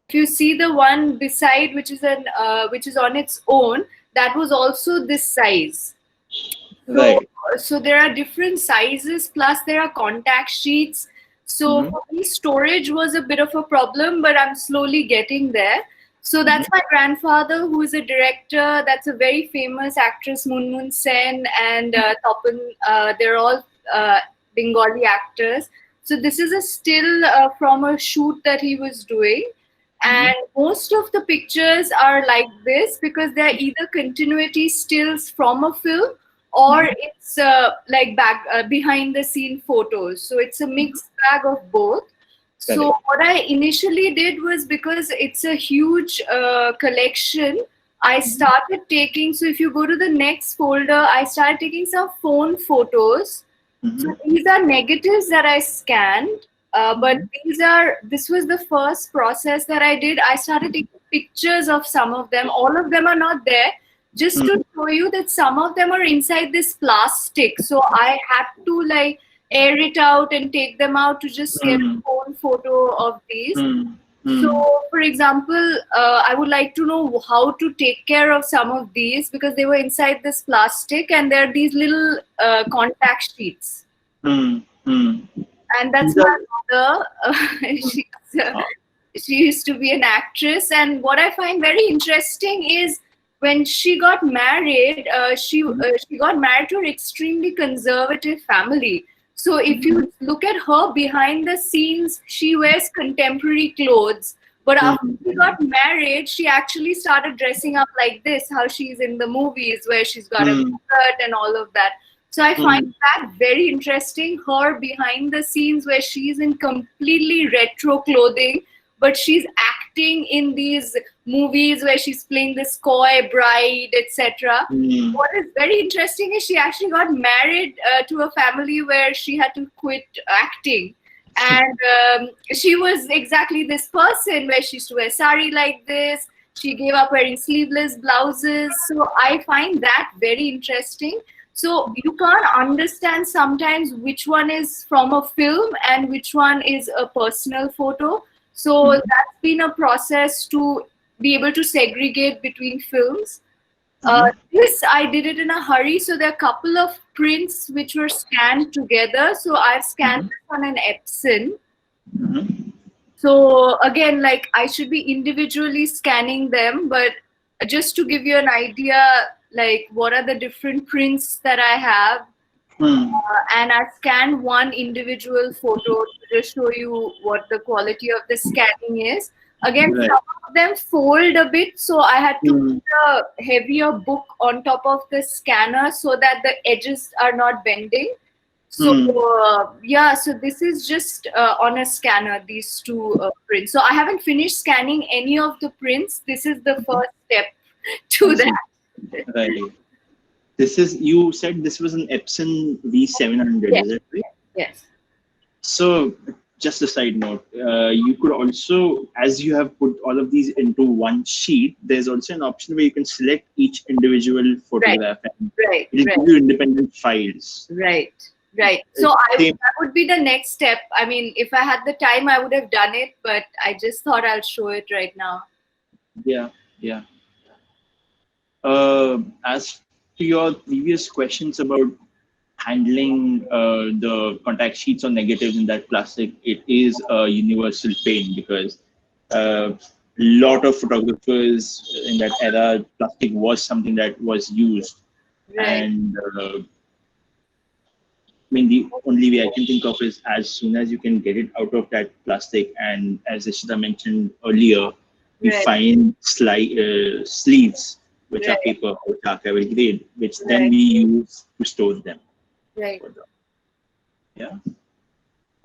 If you see the one beside, which is on its own, that was also this size. So there are different sizes, plus there are contact sheets. So for me, storage was a bit of a problem, but I'm slowly getting there. So that's my grandfather, who is a director. That's a very famous actress, Munmun Sen and Tapan. They're all Bengali actors. So this is a still from a shoot that he was doing. And most of the pictures are like this because they're either continuity stills from a film or it's like behind the scene photos. So it's a mixed bag of both. So what I initially did was, because it's a huge collection, I started taking, so if you go to the next folder, I started taking some phone photos. So these are negatives that I scanned. But this was the first process that I did. I started taking pictures of some of them. All of them are not there. Just to show you that some of them are inside this plastic. So I had to like air it out and take them out to just get a phone photo of these. So for example, I would like to know how to take care of some of these because they were inside this plastic and there are these little contact sheets. And that's my mother. She used to be an actress. And what I find very interesting is when she got married, she got married to an extremely conservative family. So if you look at her behind the scenes, she wears contemporary clothes. But after she got married, she actually started dressing up like this, how she's in the movies where she's got a skirt and all of that. So I find that very interesting, her behind the scenes where she's in completely retro clothing, but she's acting in these movies where she's playing this coy bride, etc. What is very interesting is she actually got married to a family where she had to quit acting. And she was exactly this person where she used to wear sari like this. She gave up wearing sleeveless blouses. So I find that very interesting. So you can't understand sometimes which one is from a film and which one is a personal photo. So that's been a process to be able to segregate between films. This I did it in a hurry, so there are a couple of prints which were scanned together. So I've scanned this on an Epson. So again, like I should be individually scanning them, but just to give you an idea, like what are the different prints that I have, and I scanned one individual photo to just show you what the quality of the scanning is. Again, some of them fold a bit, so I had to put a heavier book on top of the scanner so that the edges are not bending. So yeah, so this is just on a scanner, these two prints. So I haven't finished scanning any of the prints. This is the first step to that. Right. This is, you said this was an Epson V700, Yes. is it right? Yes. So just a side note, you could also, as you have put all of these into one sheet, there's also an option where you can select each individual photograph and it will give you independent files. Right. So that would be the next step. I mean, if I had the time, I would have done it, but I just thought I'll show it right now. Yeah. As to your previous questions about handling the contact sheets or negatives in that plastic, it is a universal pain because a lot of photographers in that era, plastic was something that was used. And I mean, the only way I can think of is as soon as you can get it out of that plastic, and as Ishita mentioned earlier, we find sleeves, which are paper, which are archival grade, which then we use to store them. Right. Yeah.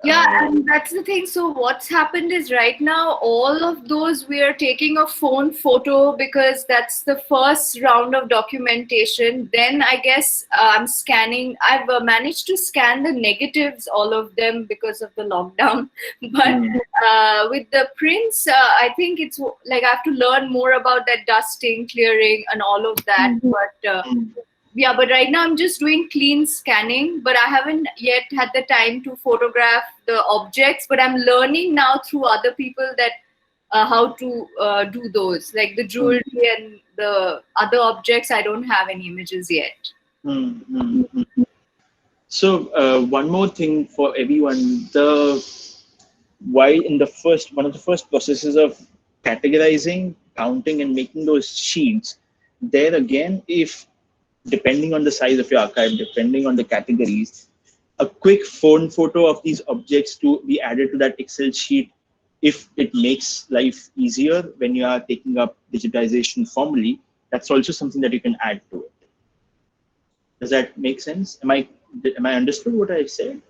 Yeah, and that's the thing. So what's happened is right now, all of those we are taking a phone photo because that's the first round of documentation. Then I guess I'm scanning. I've managed to scan the negatives, all of them, because of the lockdown. But with the prints, I think it's like I have to learn more about that dusting, clearing, and all of that. But yeah, but right now I'm just doing clean scanning, but I haven't yet had the time to photograph the objects, but I'm learning now through other people that how to do those, like the jewelry and the other objects. I don't have any images yet. So one more thing for everyone, one of the first processes of categorizing, counting, and making those sheets, there again, if depending on the size of your archive, depending on the categories, a quick phone photo of these objects to be added to that Excel sheet, if it makes life easier when you are taking up digitization formally, that's also something that you can add to it. Does that make sense? Am I understood what I said?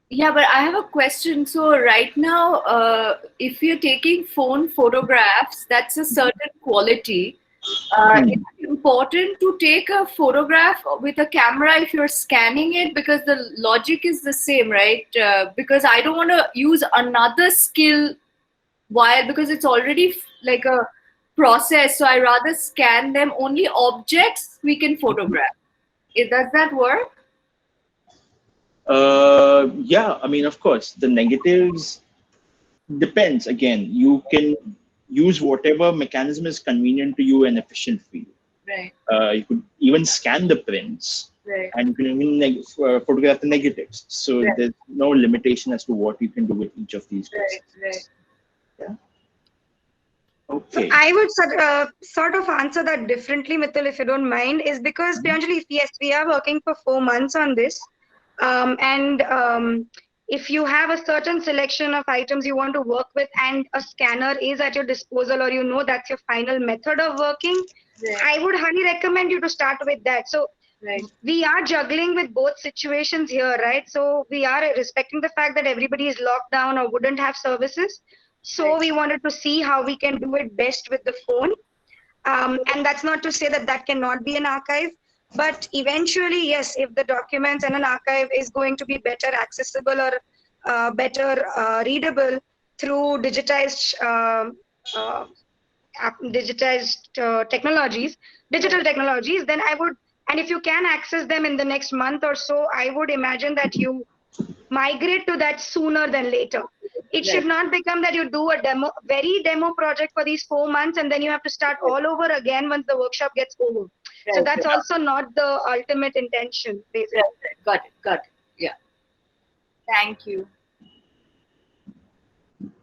Yeah, but I have a question. So right now, if you're taking phone photographs, that's a certain quality. It's important to take a photograph with a camera if you're scanning it, because the logic is the same, right? Because I don't want to use another skill because it's already like a process. So I rather scan them. Only objects we can photograph. Does that work? Yeah, I mean, of course, the negatives depends. Again, you can use whatever mechanism is convenient to you and efficient for you. Right. You could even scan the prints, and you can even photograph the negatives. So there's no limitation as to what you can do with each of these. Right. Yeah. Okay. So I would sort of answer that differently, Mitul, if you don't mind, is because Priyanjali, yes, we are working for 4 months on this. If you have a certain selection of items you want to work with and a scanner is at your disposal, or you know that's your final method of working, I would highly recommend you to start with that. So we are juggling with both situations here, right? So we are respecting the fact that everybody is locked down or wouldn't have services. So we wanted to see how we can do it best with the phone. And that's not to say that that cannot be an archive. But eventually, yes, if the documents and an archive is going to be better accessible or better readable through digitized technologies, then I would, and if you can access them in the next month or so, I would imagine that you migrate to that sooner than later. It should not become that you do a very demo project for these 4 months and then you have to start all over again once the workshop gets over. So that's also not the ultimate intention, basically. Got it. Yeah. Thank you.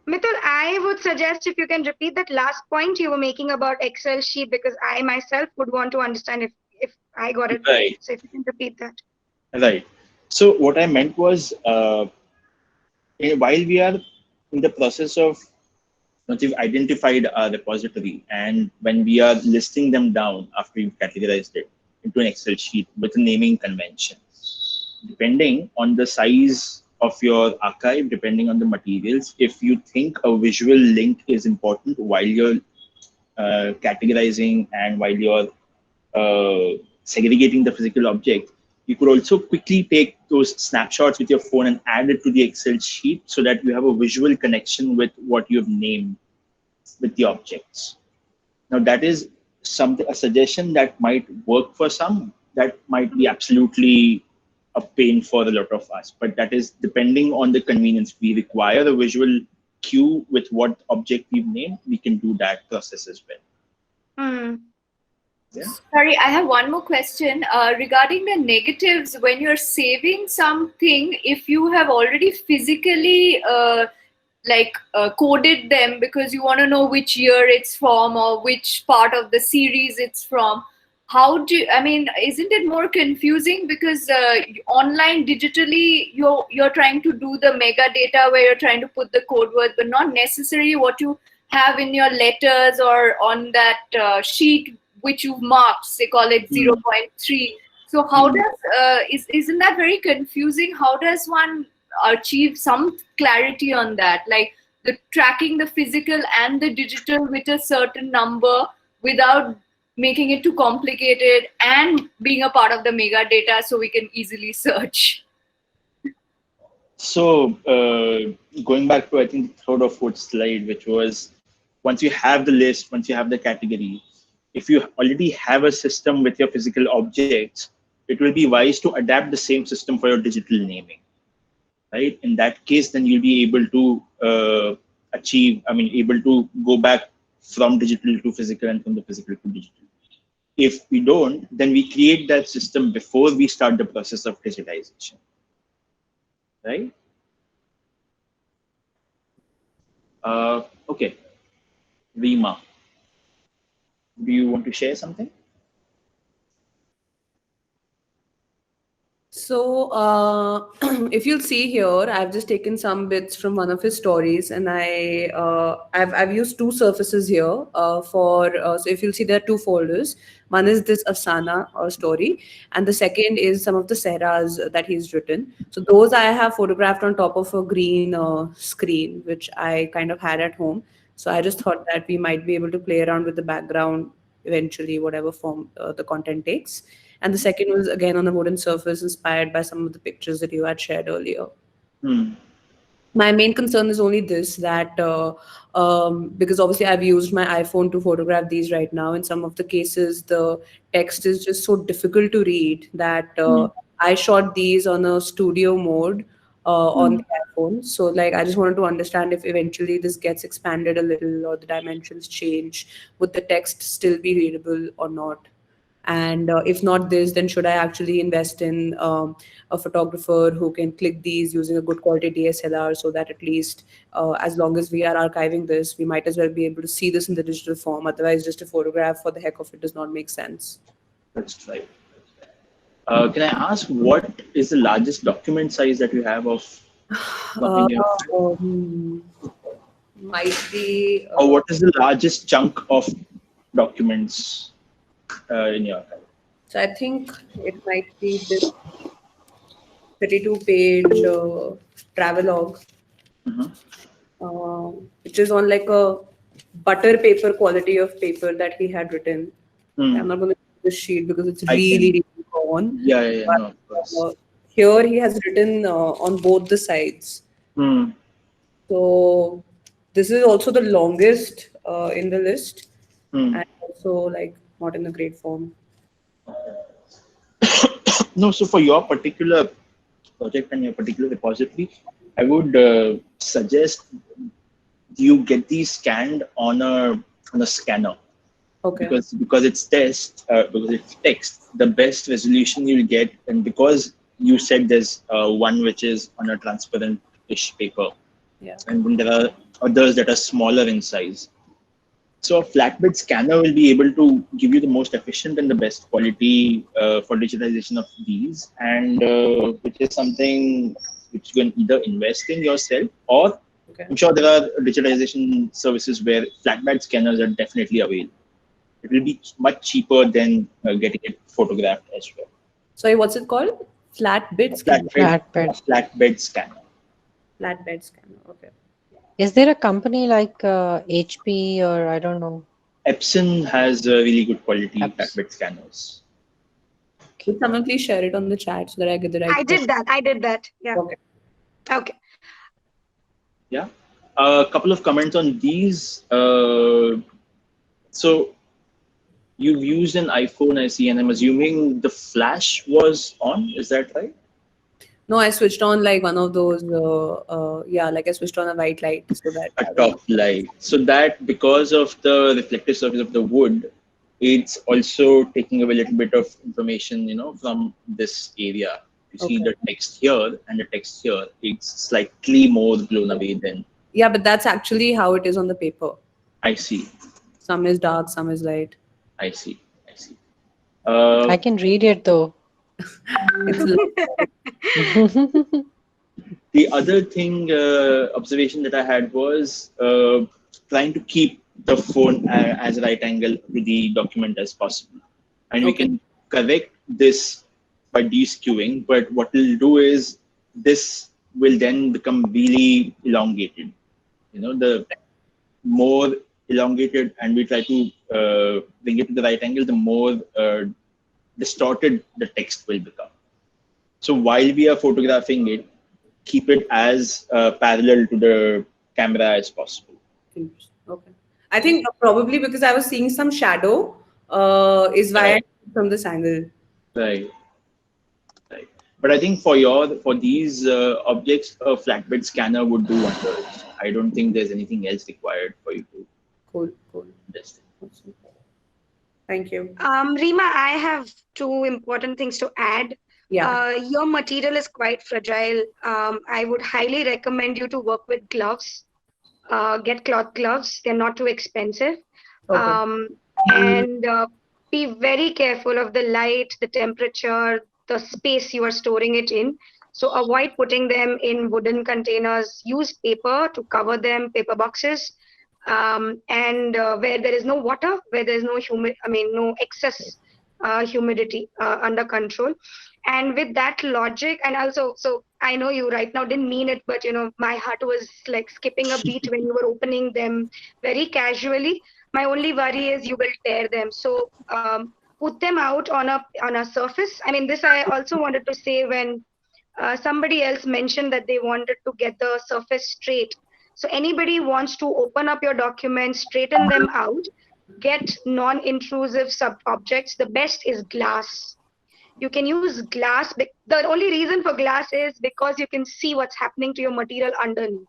Mitul, I would suggest if you can repeat that last point you were making about Excel sheet, because I myself would want to understand if I got it right. So if you can repeat that. Right. So what I meant was, while we are in the process of, once you've identified a repository and when we are listing them down after you've categorized it into an Excel sheet with a naming convention, depending on the size of your archive, depending on the materials, if you think a visual link is important while you're categorizing and while you're segregating the physical object, you could also quickly take those snapshots with your phone and add it to the Excel sheet so that you have a visual connection with what you've named with the objects. Now that is a suggestion that might work for some, that might be absolutely a pain for a lot of us, but that is depending on the convenience. We require a visual cue with what object we've named, we can do that process as well. Yeah. Sorry, I have one more question regarding the negatives. When you're saving something, if you have already physically coded them because you want to know which year it's from or which part of the series it's from, isn't it more confusing because online digitally you're trying to do the metadata where you're trying to put the code word, but not necessarily what you have in your letters or on that sheet which you've marked, say call it 0.3. So how does, isn't that very confusing? How does one achieve some clarity on that? Like the tracking the physical and the digital with a certain number without making it too complicated and being a part of the mega data so we can easily search. So going back to, I think, the third or fourth slide, which was once you have the list, once you have the category, if you already have a system with your physical objects, it will be wise to adapt the same system for your digital naming, right? In that case, then you'll be able to able to go back from digital to physical and from the physical to digital. If we don't, then we create that system before we start the process of digitization, right? Okay, Rima, do you want to share something? So if you'll see here, I've just taken some bits from one of his stories, and I've used two surfaces here so if you'll see, there are two folders. One is this Asana story, and the second is some of the Sehras that he's written. So those I have photographed on top of a green screen, which I kind of had at home. So I just thought that we might be able to play around with the background eventually, whatever form the content takes. And the second was again on a wooden surface inspired by some of the pictures that you had shared earlier. My main concern is only this, that because obviously I've used my iPhone to photograph these right now. In some of the cases, the text is just so difficult to read that I shot these on a studio mode on the iPhone. So I just wanted to understand if eventually this gets expanded a little or the dimensions change, would the text still be readable or not? And if not this, then should I actually invest in a photographer who can click these using a good quality DSLR, so that at least as long as we are archiving this, we might as well be able to see this in the digital form. Otherwise, just a photograph for the heck of it does not make sense. That's right. Can I ask, what is the largest document size that you have of? Might be. Or what is the largest chunk of documents in your archive? So I think it might be this 32-page travelogue, which is on a butter paper quality of paper that he had written. I'm not going to use the sheet because it's really gone. Yeah, but, no, of course. Here he has written on both the sides. So this is also the longest in the list, and also not in a great form. No, so for your particular project and your particular repository, I would suggest you get these scanned on a scanner. Okay. Because it's text, the best resolution you'll get, and because you said there's one which is on a transparent-ish paper, and then there are others that are smaller in size. So a flatbed scanner will be able to give you the most efficient and the best quality for digitization of these, and which is something which you can either invest in yourself, or I'm sure there are digitization services where flatbed scanners are definitely available. It will be much cheaper than getting it photographed as well. Sorry, what's it called? Flatbed scanner. Flatbed scanner. Flatbed scanner. Okay. Is there a company like HP or I don't know? Epson has really good quality flatbed scanners. Could someone please share it on the chat so that I get the right? I did that. Yeah. Okay. Yeah. A couple of comments on these. So you've used an iPhone, I see, and I'm assuming the flash was on. Is that right? No, I switched on like one of those. Like I switched on a white light so that a top light. So that because of the reflective surface of the wood, it's also taking away a little bit of information, from this area. You see the text here and the text here. It's slightly more blown away than. Yeah, but that's actually how it is on the paper. I see. Some is dark, some is light. I see. I can read it though. The other thing, observation that I had was trying to keep the phone as right angle to the document as possible. And we can correct this by de-skewing, but what we'll do is this will then become really elongated. The more elongated and we try to bring it to the right angle, the more distorted the text will become. So while we are photographing it, keep it as parallel to the camera as possible. Okay. I think probably because I was seeing some shadow is why from this angle. Right. But I think for these objects, a flatbed scanner would do wonders. I don't think there's anything else required for you to. Cool. Thank you. Rima, I have two important things to add. Yeah. Your material is quite fragile. I would highly recommend you to work with gloves. Get cloth gloves. They're not too expensive. And be very careful of the light, the temperature, the space you are storing it in. So avoid putting them in wooden containers. Use paper to cover them, paper boxes. And where there is no water, where there is no no excess humidity under control. And with that logic, and also, so I know you right now didn't mean it, but my heart was like skipping a beat when you were opening them very casually. My only worry is you will tear them. So put them out on a surface. This I also wanted to say when somebody else mentioned that they wanted to get the surface straight. So anybody wants to open up your documents, straighten them out, get non-intrusive sub-objects. The best is glass. You can use glass. The only reason for glass is because you can see what's happening to your material underneath.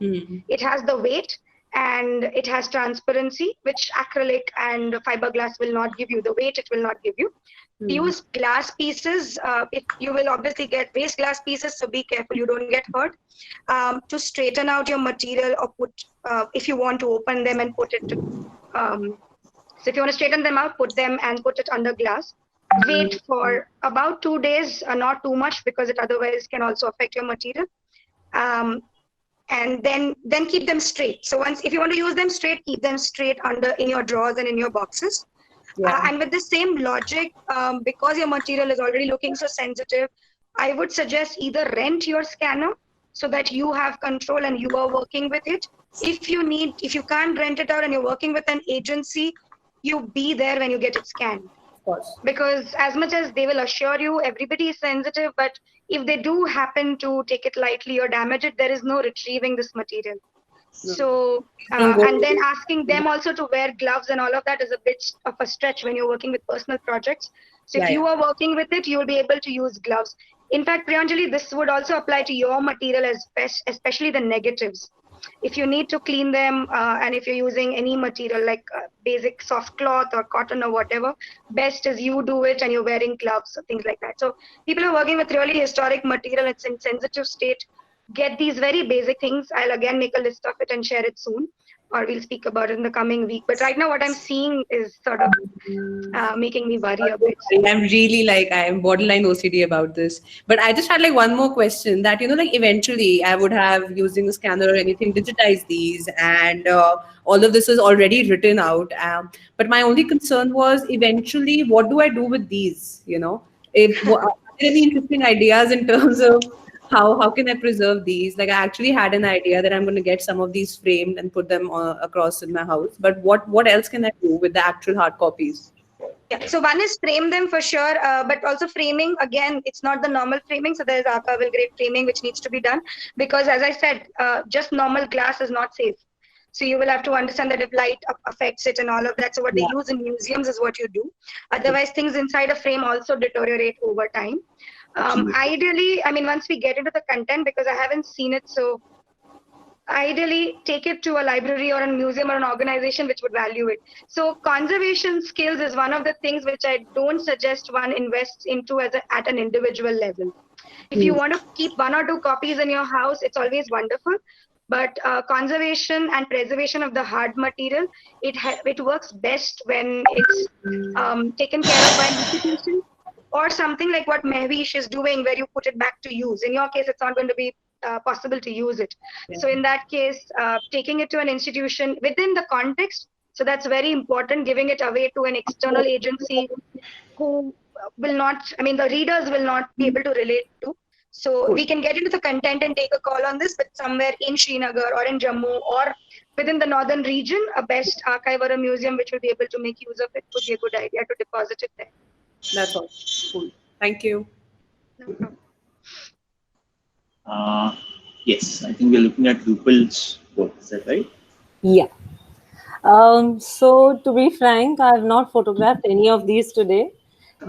It has the weight and it has transparency, which acrylic and fiberglass will not give you. The weight it will not give you. Use glass pieces. You will obviously get waste glass pieces, so be careful you don't get hurt. To straighten out your material or put, if you want to open them and put it, so if you want to straighten them out, put them and put it under glass. Wait for about 2 days, not too much because it otherwise can also affect your material. And then keep them straight. So if you want to use them straight, keep them straight in your drawers and in your boxes. And with the same logic, because your material is already looking so sensitive, I would suggest either rent your scanner so that you have control and you are working with it. If you can't rent it out and you're working with an agency, you be there when you get it scanned. Of course. Because as much as they will assure you everybody is sensitive, but if they do happen to take it lightly or damage it, there is no retrieving this material. So, and then asking them also to wear gloves and all of that is a bit of a stretch when you're working with personal projects. So if you are working with it, you'll be able to use gloves. in fact, Priyanjali, this would also apply to your material, especially the negatives. If you need to clean them, and if you're using any material like basic soft cloth or cotton or whatever, best is you do it and you're wearing gloves or things like that. So people are working with really historic material, it's in sensitive state. Get these very basic things. I'll again make a list of it and share it soon, or we'll speak about it in the coming week. But right now, what I'm seeing is sort of making me worry a bit. I'm really I am borderline OCD about this. But I just had one more question that, eventually I would have, using a scanner or anything, digitize these, and all of this is already written out. But my only concern was eventually, what do I do with these? If are there any interesting ideas in terms of how can I preserve these? I actually had an idea that I'm going to get some of these framed and put them across in my house. But what else can I do with the actual hard copies? Yeah, so one is frame them for sure, but also framing, again, it's not the normal framing. So there's archival grade framing which needs to be done, because as I said, just normal glass is not safe. So you will have to understand that if light affects it and all of that. So what they use in museums is what you do. Otherwise, things inside a frame also deteriorate over time. Ideally, once we get into the content, because I haven't seen it, so ideally take it to a library or a museum or an organization which would value it. So conservation skills is one of the things which I don't suggest one invests into at an individual level. If you want to keep 1 or 2 copies in your house, it's always wonderful. But conservation and preservation of the hard material, it works best when it's taken care of by an institution, or something like what Mehwish is doing, where you put it back to use. In your case, it's not going to be possible to use it. Yeah. So in that case, taking it to an institution within the context, so that's very important, giving it away to an external agency who will not, the readers will not be able to relate to. So we can get into the content and take a call on this, but somewhere in Srinagar or in Jammu or within the northern region, a best archive or a museum which will be able to make use of it would be a good idea to deposit it there. That's all. Cool. Thank you. No problem. Yes, I think we're looking at Rupal's work. Is that right? Yeah. So to be frank, I have not photographed any of these today.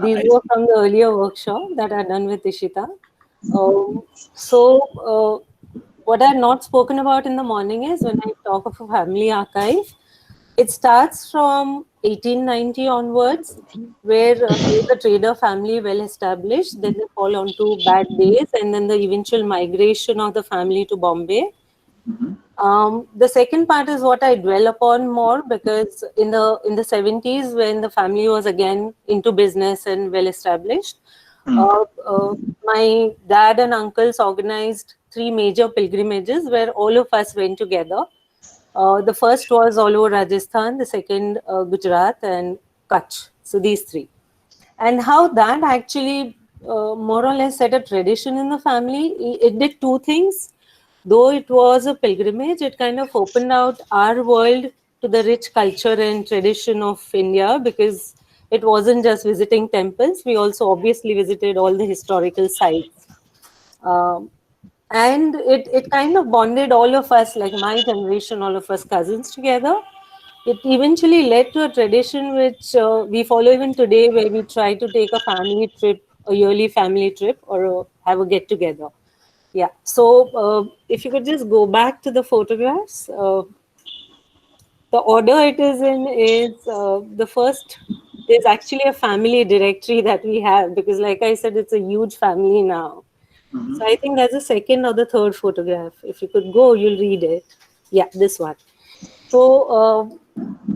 These were from the earlier workshop that I had done with Ishita. What I had not spoken about in the morning is when I talk of a family archive, it starts from 1890 onwards, where the trader family well established, then they fall onto bad days, and then the eventual migration of the family to Bombay. The second part is what I dwell upon more, because in the 70s, when the family was again into business and well established, my dad and uncles organized 3 major pilgrimages where all of us went together. The first was all over Rajasthan, the second Gujarat and Kutch. So these 3. And how that actually more or less set a tradition in the family. It did 2 things. Though it was a pilgrimage, it kind of opened out our world to the rich culture and tradition of India, because it wasn't just visiting temples. We also obviously visited all the historical sites. And it kind of bonded all of us, like my generation, all of us cousins together. It eventually led to a tradition which we follow even today, where we try to take a family trip, a yearly family trip, or have a get together. Yeah. So if you could just go back to the photographs, the order it is in is the first is actually a family directory that we have, because like I said, it's a huge family now. So I think that's the second or the third photograph. If you could go, you'll read it. Yeah, this one. So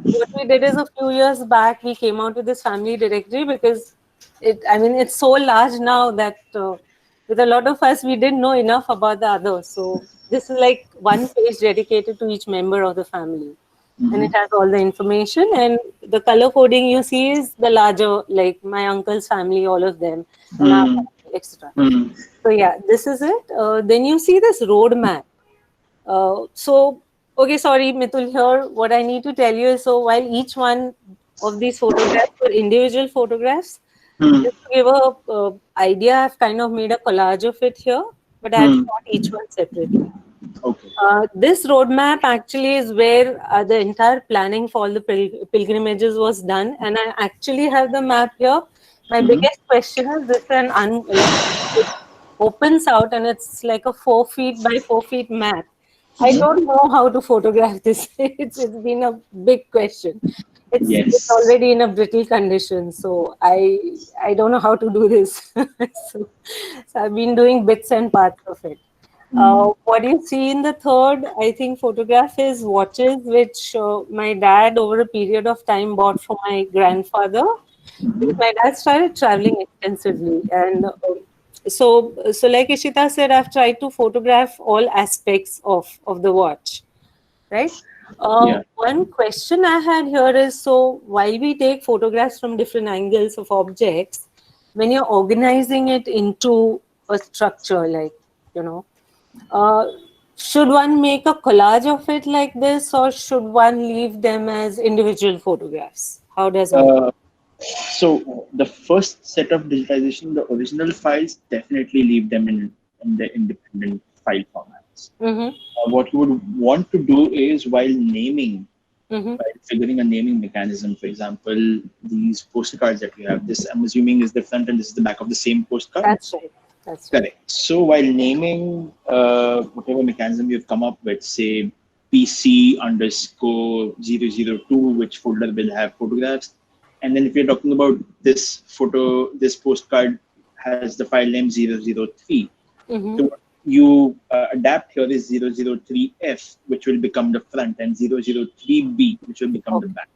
what we did is a few years back, we came out with this family directory, because it's so large now that with a lot of us, we didn't know enough about the others. So this is like one page dedicated to each member of the family. And it has all the information, and the color coding you see is the larger, like my uncle's family, all of them, and our family, etc. So yeah, this is it. Then you see this road map. Okay, sorry, Mitul, here, what I need to tell you is, so while each one of these photographs were individual photographs, just to give a idea, I've kind of made a collage of it here, but I have shot each one separately. Okay. This roadmap actually is where the entire planning for all the pilgrimages was done, and I actually have the map here. My biggest question is, this opens out and it's like a 4 feet by 4 feet map. I don't know how to photograph this. It's been a big question. It's already in a brittle condition, so I don't know how to do this. so I've been doing bits and parts of it. What you see in the third, I think, photograph is watches, which my dad over a period of time bought for my grandfather. My dad started traveling extensively, and so like Ishita said, I've tried to photograph all aspects of the watch, right? One question I had here is, so while we take photographs from different angles of objects, when you're organizing it into a structure, like, should one make a collage of it like this, or should one leave them as individual photographs? How does one? So the first set of digitization, the original files, definitely leave them in the independent file formats. What you would want to do is, while naming, by figuring a naming mechanism, for example, these postcards that we have, this I'm assuming is the front and this is the back of the same postcard. That's right. That's right. Correct. So while naming whatever mechanism you've come up with, say PC_002, which folder will have photographs, and then if you're talking about this postcard has the file name 003. So what you adapt here is 003F, which will become the front, and 003B, which will become the back.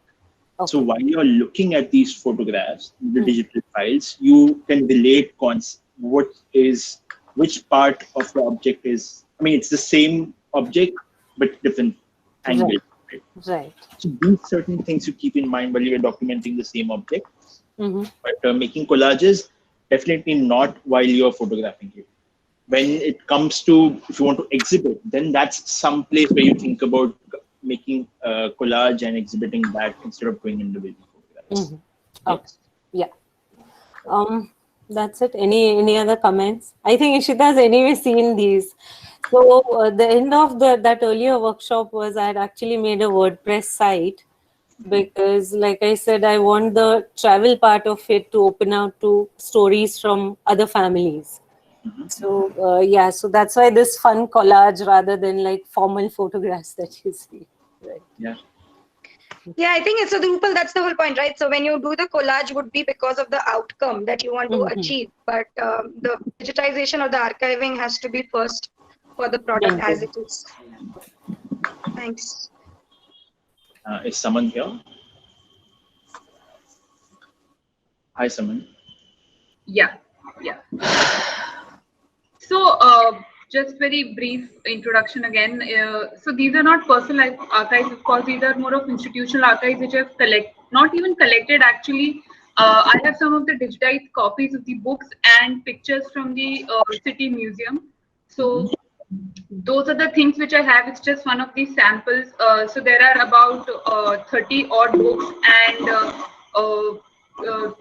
So while you're looking at these photographs, the digital files, you can relate which part of the object is. I mean, it's the same object, but different angle. Right. So these certain things you keep in mind while you're documenting the same object. But making collages, definitely not while you're photographing it. When it comes to, if you want to exhibit, then that's some place where you think about making a collage and exhibiting that instead of doing individual photographs. Okay. Yeah. That's it. Any other comments? I think Ishita's anyway seen these. So the end of that earlier workshop was I had actually made a WordPress site, because like I said, I want the travel part of it to open out to stories from other families. So so that's why this fun collage rather than like formal photographs that you see. Right. Yeah, I think so Drupal, that's the whole point, right? So when you do the collage would be because of the outcome that you want to achieve, but the digitization or the archiving has to be first for the product as it is. Thanks. Is someone here? Hi, someone. Yeah. So just very brief introduction again. So these are not personal archives, of course. These are more of institutional archives which I've not even collected actually. I have some of the digitized copies of the books and pictures from the city museum. So those are the things which I have. It's just one of these samples. So there are about 30 odd books and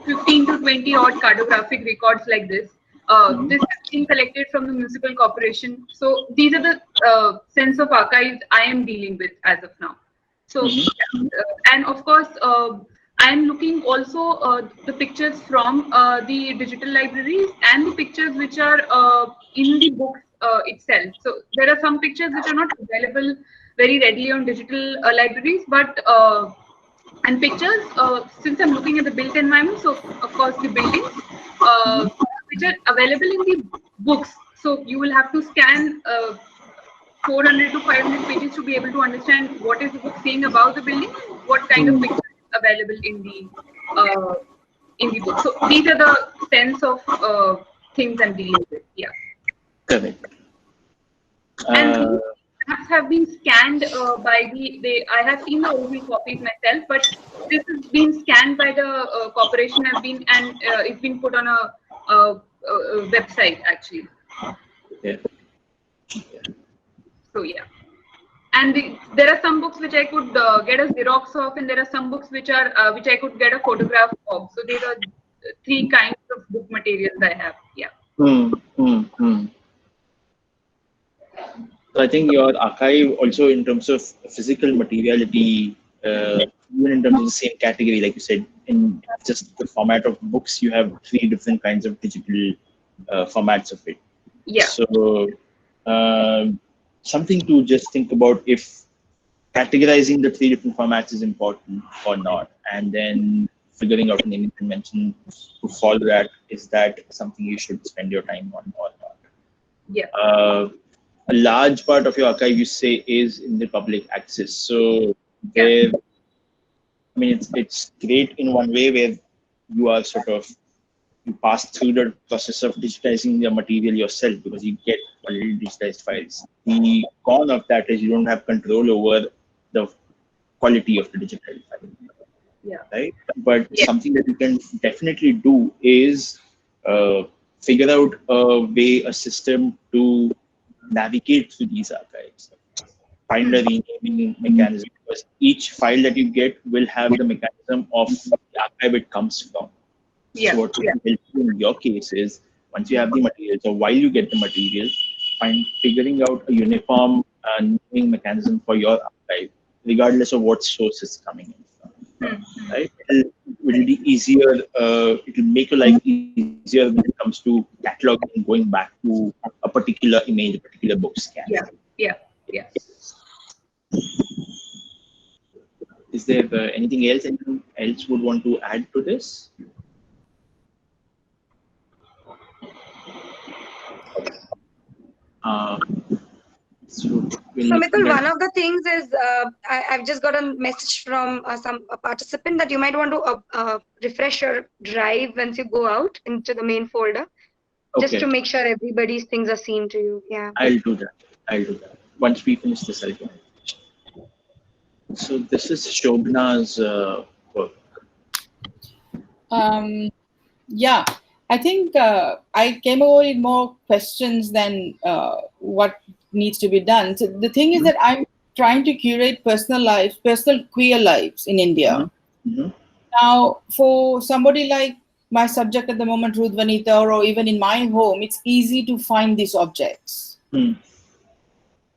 15 to 20 odd cartographic records like this. This has been collected from the municipal corporation. So these are the sense of archives I am dealing with as of now. So and of course I am looking also the pictures from the digital libraries and the pictures which are in the books itself. So there are some pictures which are not available very readily on digital libraries, but and pictures, since I'm looking at the built environment, so of course the buildings which are available in the books. So you will have to scan 400 to 500 pages to be able to understand what is the book saying about the building, what kind of pictures available in the book. So these are the sense of things I'm dealing with. Yeah. Correct. And maps have been scanned by I have seen the original copies myself, but this has been scanned by the corporation and it's been put on a website actually. So yeah, and there are some books which I could get a Xerox of, and there are some books which are which I could get a photograph of. So these are 3 kinds of book materials I have. Yeah. So I think your archive also, in terms of physical materiality, even in terms of the same category, like you said, in just the format of books, you have 3 different kinds of digital formats of it. Yeah. So something to just think about if categorizing the 3 different formats is important or not, and then figuring out a naming convention to follow that. Is that something you should spend your time on or not? Yeah. A large part of your archive, you say, is in the public access. So there, I mean, it's great in one way where you are sort of, you pass through the process of digitizing the material yourself because you get already digitized files. The con of that is you don't have control over the quality of the digital file. Yeah. Right? But something that you can definitely do is figure out a way, a system to navigate through these archives. Find a renaming mechanism, because each file that you get will have the mechanism of the archive it comes from. Yeah. So what will help you in your case is, once you have the material, so while you get the material, figuring out a uniform naming mechanism for your archive, regardless of what source is coming in from. Right? It will be easier. It will make your life easier when it comes to cataloging and going back to a particular image, a particular book scan. Yeah. Is there anything else anyone else would want to add to this? So Mitul, one of the things is I've just got a message from a participant that you might want to refresh your drive once you go out into the main folder, just to make sure everybody's things are seen to you. Yeah. I'll do that. Once we finish this, I'll do it. So this is Shobna's work. Yeah, I think I came away with more questions than what needs to be done. So the thing is that I'm trying to curate personal queer lives in India. Now, for somebody like my subject at the moment, Ruth Vanita, or even in my home, it's easy to find these objects.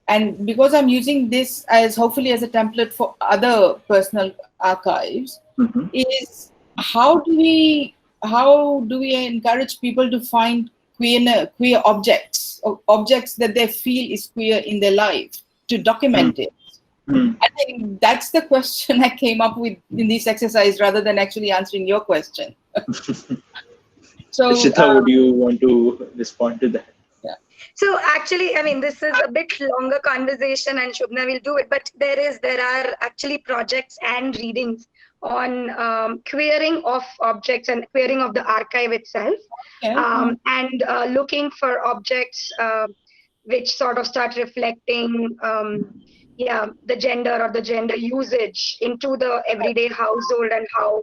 And because I'm using this as hopefully as a template for other personal archives, is how do we encourage people to find queer objects, or objects that they feel is queer in their life, to document it? I think that's the question I came up with in this exercise, rather than actually answering your question. So, Ishita, would you want to respond to that? So actually, I mean, this is a bit longer conversation, and Shubhna will do it, but there are actually projects and readings on queering of objects and queering of the archive itself, and looking for objects which sort of start reflecting the gender or the gender usage into the everyday household, and how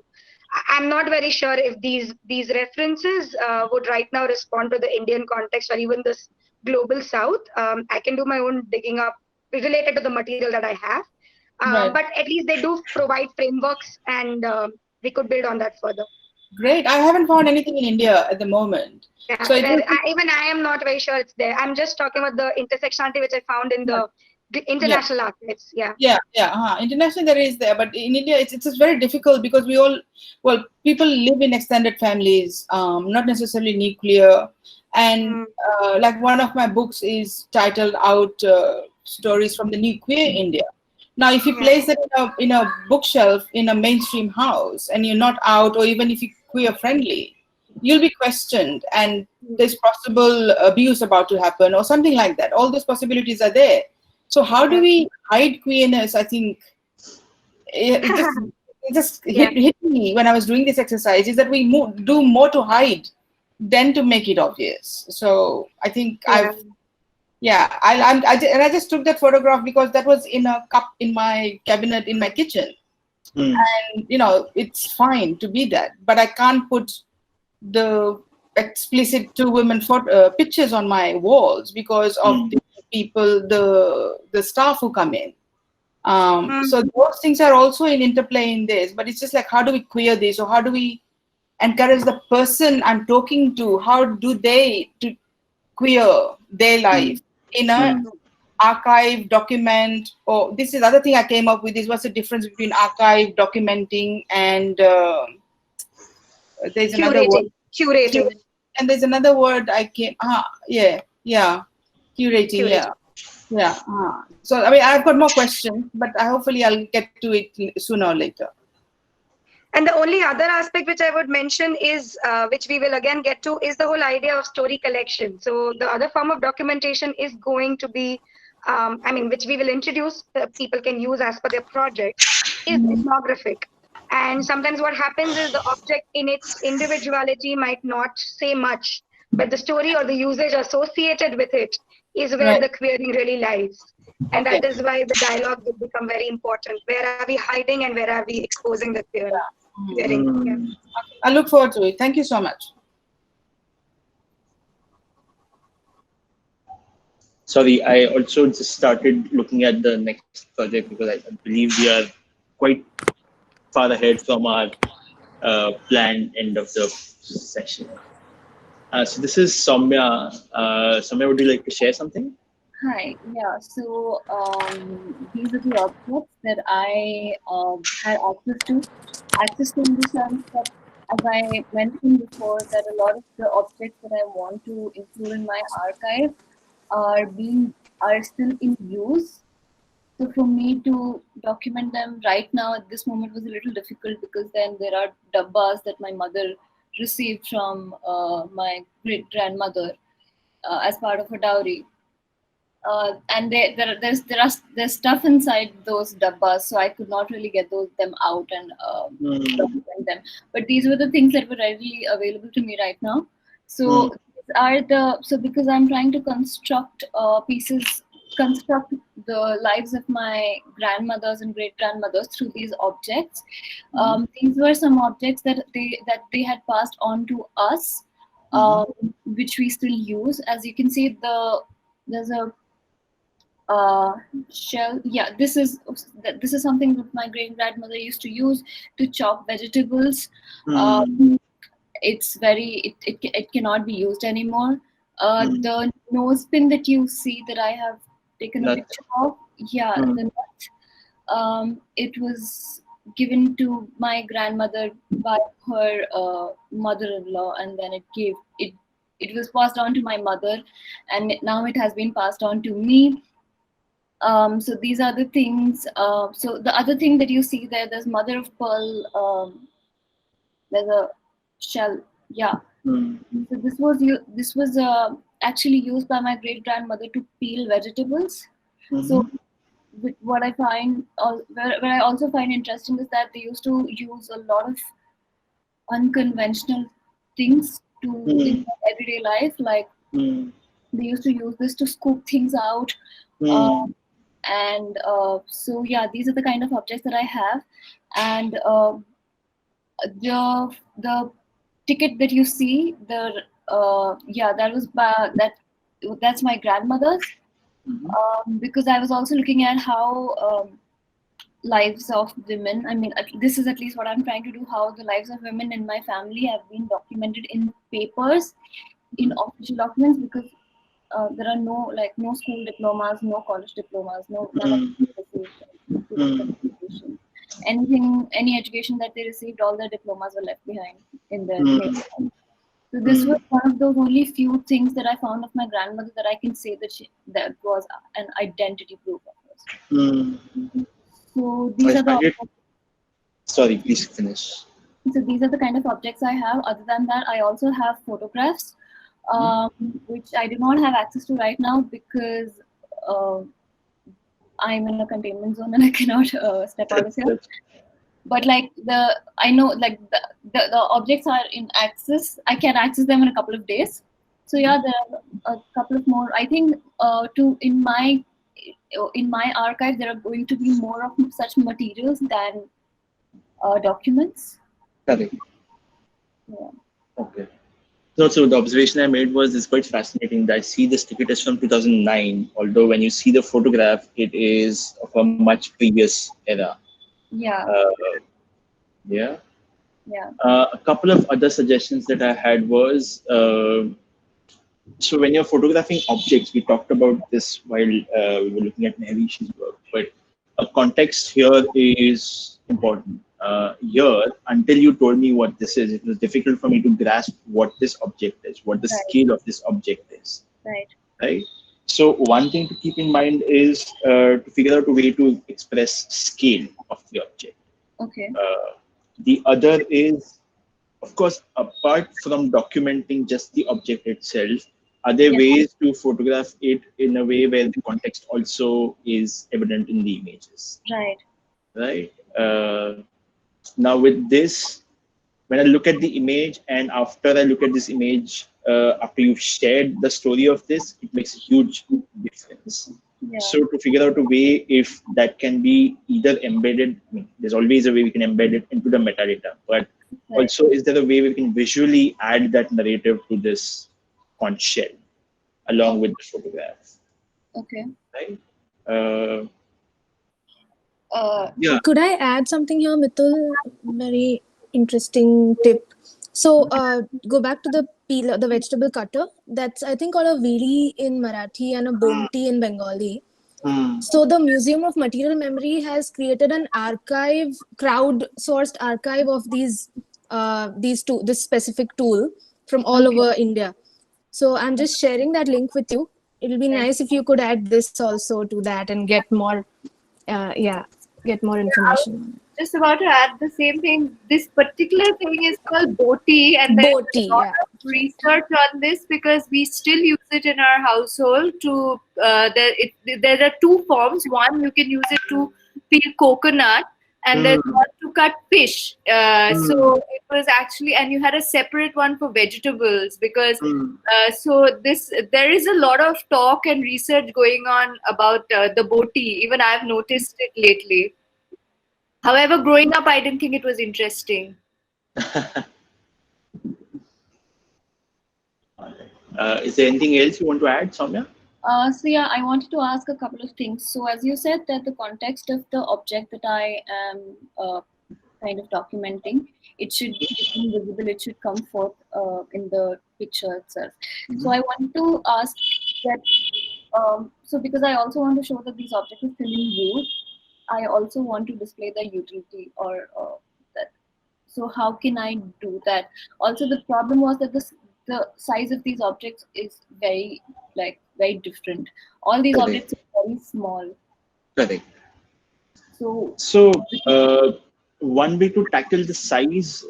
I'm not very sure if these references would right now respond to the Indian context or even this global South. I can do my own digging up related to the material that I have, but at least they do provide frameworks, and we could build on that further. Great. I haven't found anything in India at the moment. Yeah, so even I am not very sure it's there. I'm just talking about the intersectionality which I found in the international archives. International there is there, but in India it's just very difficult because people live in extended families, not necessarily nuclear, and like one of my books is titled Out Stories from the New Queer India. Now, if you place it in a bookshelf in a mainstream house and you're not out, or even if you're queer friendly, you'll be questioned and there's possible abuse about to happen or something like that. All those possibilities are there. So how do we hide queerness? I think it just hit me when I was doing this exercise, is that we do more to hide than to make it obvious. So I think I just took that photograph because that was in a cup in my cabinet in my kitchen. And it's fine to be that, but I can't put the explicit 2 women pictures on my walls because of the people, the staff who come in. So those things are also in interplay in this, but it's just like, how do we queer this, or how do we encourage the person I'm talking to, how do they to queer their life in a archive, document, or this is the other thing I came up with, is what's the difference between archive, documenting, and there's another word. Curating. And there's another word I came, Yeah, curating. Yeah. So I mean, I've got more questions, but hopefully I'll get to it sooner or later. And the only other aspect which I would mention is, which we will again get to, is the whole idea of story collection. So the other form of documentation is going to be, which we will introduce, people can use as per their project, is ethnographic. And sometimes what happens is the object in its individuality might not say much, but the story or the usage associated with it is where the querying really lies. And that is why the dialogue will become very important. Where are we hiding and where are we exposing the querying? I look forward to it. Thank you so much. Sorry, I also just started looking at the next project because I believe we are quite far ahead from our planned end of the session. So this is Soumya. Soumya, would you like to share something? Hi, yeah, so these are the objects that I had access to in the sense that, as I mentioned before, that a lot of the objects that I want to include in my archive are still in use. So for me to document them right now at this moment was a little difficult, because then there are dabbas that my mother received from my great grandmother as part of her dowry. And there's stuff inside those dabbas, so I could not really get them out and document them. But these were the things that were readily available to me right now. So because I'm trying to construct the lives of my grandmothers and great grandmothers through these objects. These were some objects that they had passed on to us, which we still use. As you can see, there's a shell. Yeah, this is something that my great grandmother used to use to chop vegetables. It's it cannot be used anymore. The nose pin that you see that I have taken a picture of, the nut, it was given to my grandmother by her mother-in-law, and then it was passed on to my mother, and now it has been passed on to me. So these are the things. So the other thing that you see there's mother of pearl. There's a shell. Yeah. So this was actually used by my great grandmother to peel vegetables. So what I find, where I also find interesting, is that they used to use a lot of unconventional things in everyday life. Like they used to use this to scoop things out. And so yeah, these are the kind of objects that I have. And the ticket that you see, that's my grandmother's. Because I was also looking at how lives of women, this is at least what I'm trying to do, how the lives of women in my family have been documented in papers, in official documents, because there are no school diplomas, no college diplomas, any education that they received, all their diplomas were left behind in their native land. So this was one of those only few things that I found of my grandmother that I can say that was an identity proof of hers. So these are the. Sorry, please finish. So these are the kind of objects I have. Other than that, I also have photographs, which I do not have access to right now because I'm in a containment zone and I cannot step out of here. But I know the objects are in access. I can access them in a couple of days. So yeah, there are a couple of more. I think in my archive there are going to be more of such materials than documents. Correct. Yeah. Okay. So the observation I made was it's quite fascinating. I see this ticket is from 2009, although when you see the photograph, it is of a much previous era. Yeah. Yeah. Yeah. A couple of other suggestions that I had was, so when you're photographing objects, we talked about this while we were looking at Mahevishi's work, but a context here is important. Here, until you told me what this is, it was difficult for me to grasp what this object is, what the scale of this object is. Right. right? So one thing to keep in mind is to figure out a way to express scale of the object. Okay. The other is, of course, apart from documenting just the object itself, are there ways to photograph it in a way where the context also is evident in the images? Right. Right. Now with this, when I look at the image and after I look at this image, after you've shared the story of this, it makes a huge difference. Yeah. So to figure out a way if that can be either embedded, I mean, there's always a way we can embed it into the metadata, but also is there a way we can visually add that narrative to this conch shell along with the photograph? Okay. Right? Could I add something here, Mitul? Very interesting tip. So go back to the peeler, the vegetable cutter. That's, I think, called a vidi in Marathi and a bonti in Bengali. So the Museum of Material Memory has created an archive, crowd-sourced archive of this specific tool from all over India. So I'm just sharing that link with you. It'll be nice if you could add this also to that and get more, get more information. Just about to add the same thing. This particular thing is called boti, and there's a lot of research on this because we still use it in our household. To there are two forms. One, you can use it to peel coconut, and there's one to cut fish. So it was actually, and you had a separate one for vegetables because there is a lot of talk and research going on about the boti. Even I've noticed it lately. However, growing up, I didn't think it was interesting. Is there anything else you want to add, Soumya? So yeah, I wanted to ask a couple of things. So as you said that the context of the object that I am kind of documenting, it should be visible, it should come forth in the picture itself. So I want to ask that, so because I also want to show that these objects are still in use, I also want to display the utility or that. So how can I do that? Also, the problem was that the size of these objects is very different. All these objects are very small. Correct. So one way to tackle the size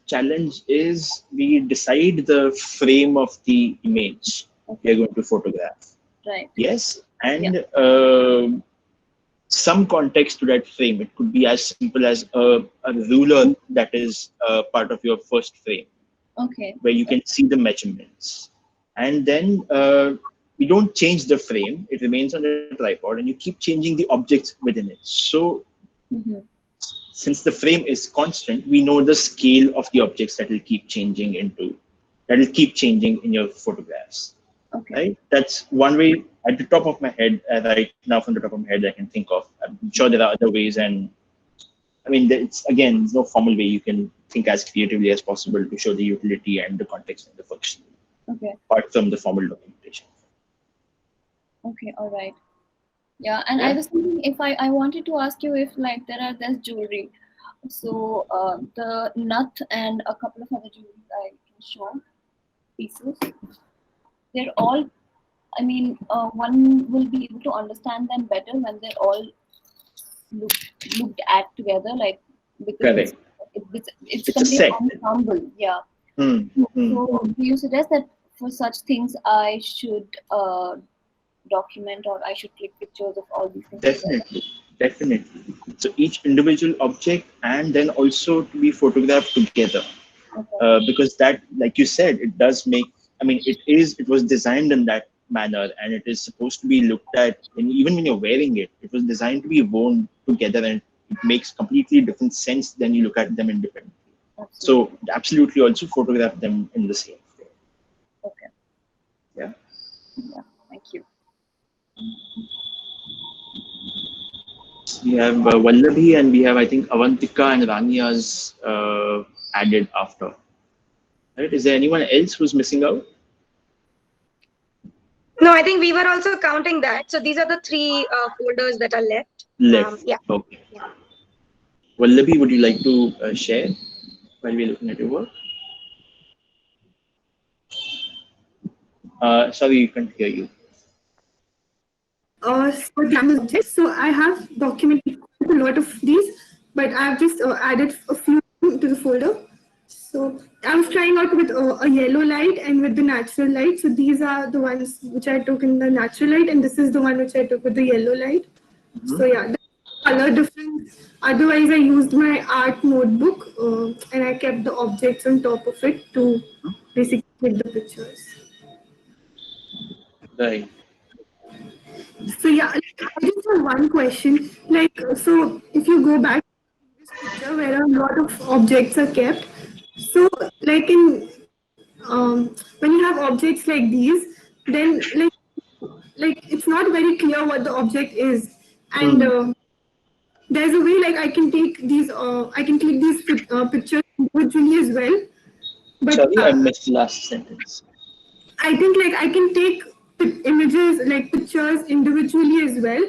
challenge is we decide the frame of the image we are going to photograph. Right. Yes, and some context to that frame. It could be as simple as a ruler that is part of your first frame. Okay. Where you can see the measurements. And then we don't change the frame, it remains on the tripod and you keep changing the objects within it. So since the frame is constant, we know the scale of the objects that will keep changing in your photographs. Okay. Right? That's one way at the top of my head, right now from the top of my head I can think of. I'm sure there are other ways, and I mean, there's no formal way you can think as creatively as possible to show the utility and the context and the function. Okay. Apart from the formal documentation. Okay, all right. Yeah, and I was thinking if I wanted to ask you if there's jewelry. So the nut and a couple of other jewelry I can show pieces. They're all, I mean, one will be able to understand them better when they're all looked at together, because it's a set. ensemble. Yeah. So do you suggest that for such things I should document or I should click pictures of all these things? Definitely. So each individual object and then also to be photographed together. Because that, like you said, it does make, I mean, it was designed in that manner and it is supposed to be looked at, and even when you're wearing it, it was designed to be worn together and it makes completely different sense than you look at them independently. So absolutely also photograph them in the same way. Okay. Yeah. Thank you. We have Vallabhi and we have, I think, Avantika and Ranya's added after. Right? Is there anyone else who's missing out? No, I think we were also counting that. So these are the three folders that are left. Yeah. Okay. Vallabhi, would you like to share while we're looking at your work? Sorry, you can't hear you. So I have documented a lot of these, but I've just added a few to the folder. So I was trying out with a yellow light and with the natural light. So these are the ones which I took in the natural light, and this is the one which I took with the yellow light. So yeah, the color difference. Otherwise, I used my art notebook and I kept the objects on top of it to basically take the pictures. Right. So yeah, I just have one question. So if you go back to this picture where a lot of objects are kept, so when you have objects like these, then it's not very clear what the object is, and there's a way I can take these, I can click these pictures individually as well. But Sorry, I missed the last sentence. I think I can take images pictures individually as well,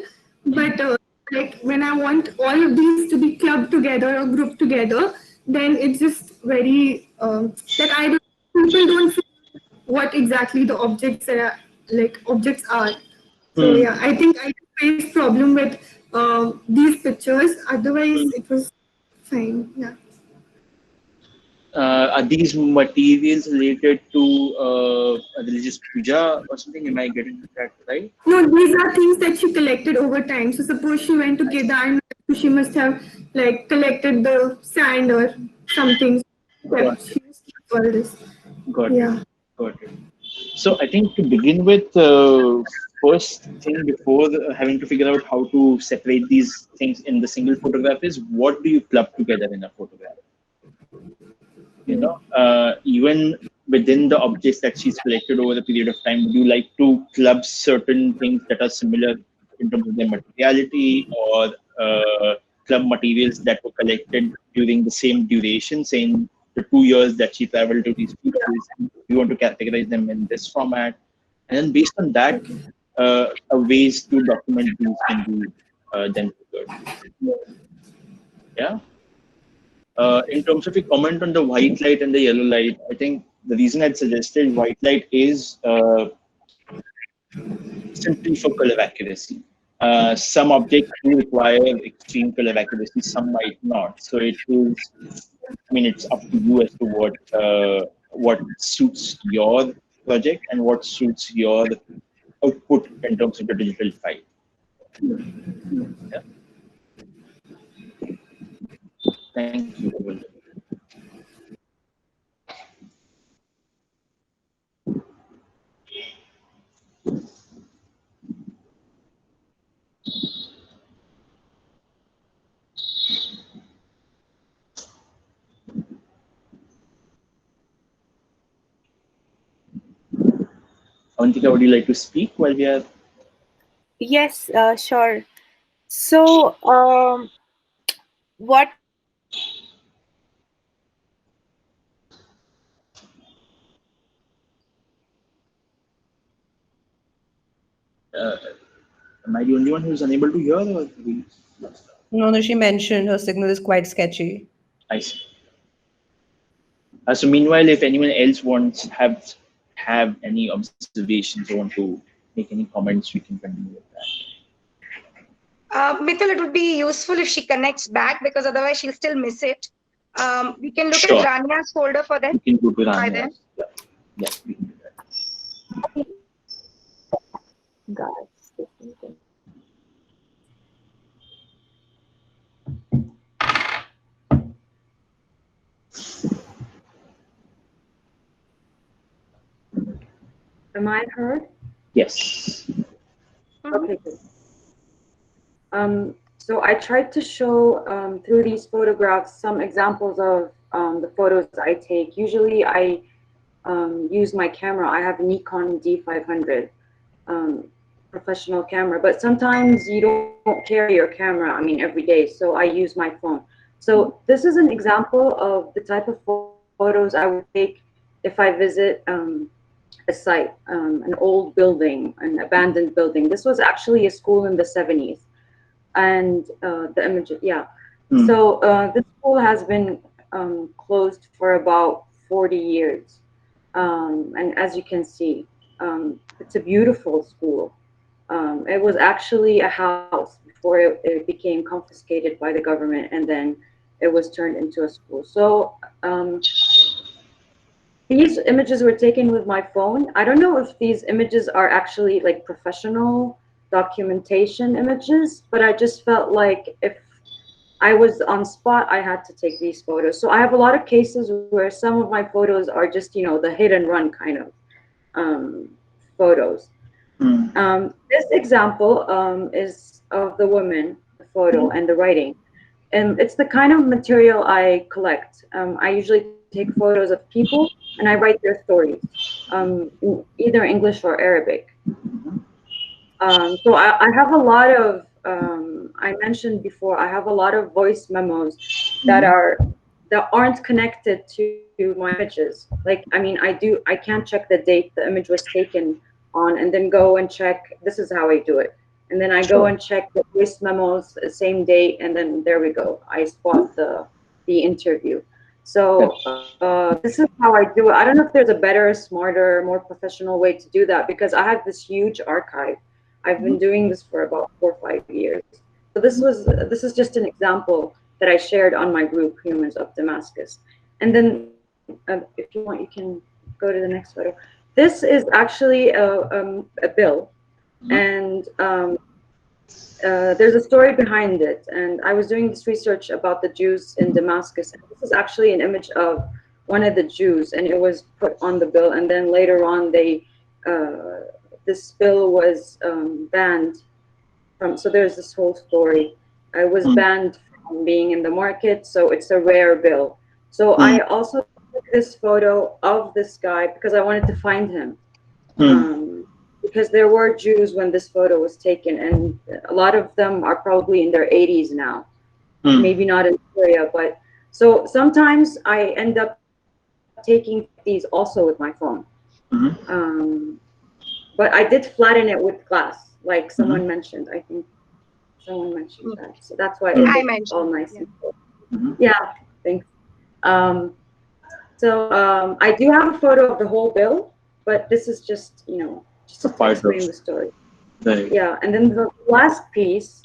but when I want all of these to be clubbed together or grouped together, then it's just very people don't feel what exactly the objects are objects are. So yeah, I think I faced problem with these pictures. Otherwise, it was fine. Yeah. Are these materials related to religious puja or something? Am I getting that right? No, these are things that she collected over time. So suppose she went to Kedarnath, she must have collected the sand or something. She must keep all this. Got it. So I think to begin with, first thing before having to figure out how to separate these things in the single photograph is what do you club together in a photograph? Even within the objects that she's collected over the period of time, would you like to club certain things that are similar in terms of their materiality, or club materials that were collected during the same duration, saying the 2 years that she traveled to these places? You want to categorize them in this format, and then based on that, ways to document these can be then figured. Yeah. In terms of your comment on the white light and the yellow light, I think the reason I'd suggested white light is simply for color accuracy. Some objects do require extreme color accuracy, some might not. So it is, it's up to you as to what suits your project and what suits your output in terms of the digital file. Yeah. Thank you. Avantika, would you like to speak while we are? Yes, sure. So, what? Am I the only one who's unable to hear? Or No, she mentioned her signal is quite sketchy. I see. So meanwhile, if anyone else wants have any observations or want to make any comments, we can continue with that. Mitul, it would be useful if she connects back, because otherwise she'll still miss it. We can look Sure. at Ranya's folder for that. We can go to Rania. Yeah, we can do that. Got it. Am I heard? Yes. Okay, good. So I tried to show through these photographs some examples of the photos I take. Usually I use my camera. I have a Nikon D500 professional camera, but sometimes you don't carry your camera, every day, so I use my phone. So this is an example of the type of photos I would take if I visit a site, an old building, an abandoned building. This was actually a school in the 70s. And the image, So this school has been closed for about 40 years. And as you can see, It's a beautiful school. It was actually a house before it became confiscated by the government, and then it was turned into a school. So these images were taken with my phone. I don't know if these images are actually like professional documentation images, but I just felt like if I was on spot, I had to take these photos. So I have a lot of cases where some of my photos are just, you know, the hit and run kind of photos. This example is of the woman, the photo, and the writing. And it's the kind of material I collect. I usually take photos of people and I write their stories, in either English or Arabic. So I have a lot of, I mentioned before, I have a lot of voice memos that aren't connected to my images. Like, I mean, I can't check the date the image was taken on and then go and check. This is how I do it. And then I go and check the voice memos, the same date, and then there we go. I spot the interview. So this is how I do it. I don't know if there's a better, smarter, more professional way to do that, because I have this huge archive. I've been doing this for about 4 or 5 years. So this is just an example that I shared on my group, Humans of Damascus. And then if you want, you can go to the next photo. This is actually a bill, and there's a story behind it. And I was doing this research about the Jews in Damascus. And this is actually an image of one of the Jews, and it was put on the bill. And then later on, this bill was banned from. So there's this whole story. It was banned from being in the market, so it's a rare bill. So I also took this photo of this guy because I wanted to find him. Because there were Jews when this photo was taken, and a lot of them are probably in their 80s now. Maybe not in Syria, but so sometimes I end up taking these also with my phone. But I did flatten it with glass, like someone mentioned. I think someone mentioned that. So that's why it looks all nice. Yeah, thanks. So I do have a photo of the whole bill, but this is just, you know, just to explain the story. Yeah, and then the last piece,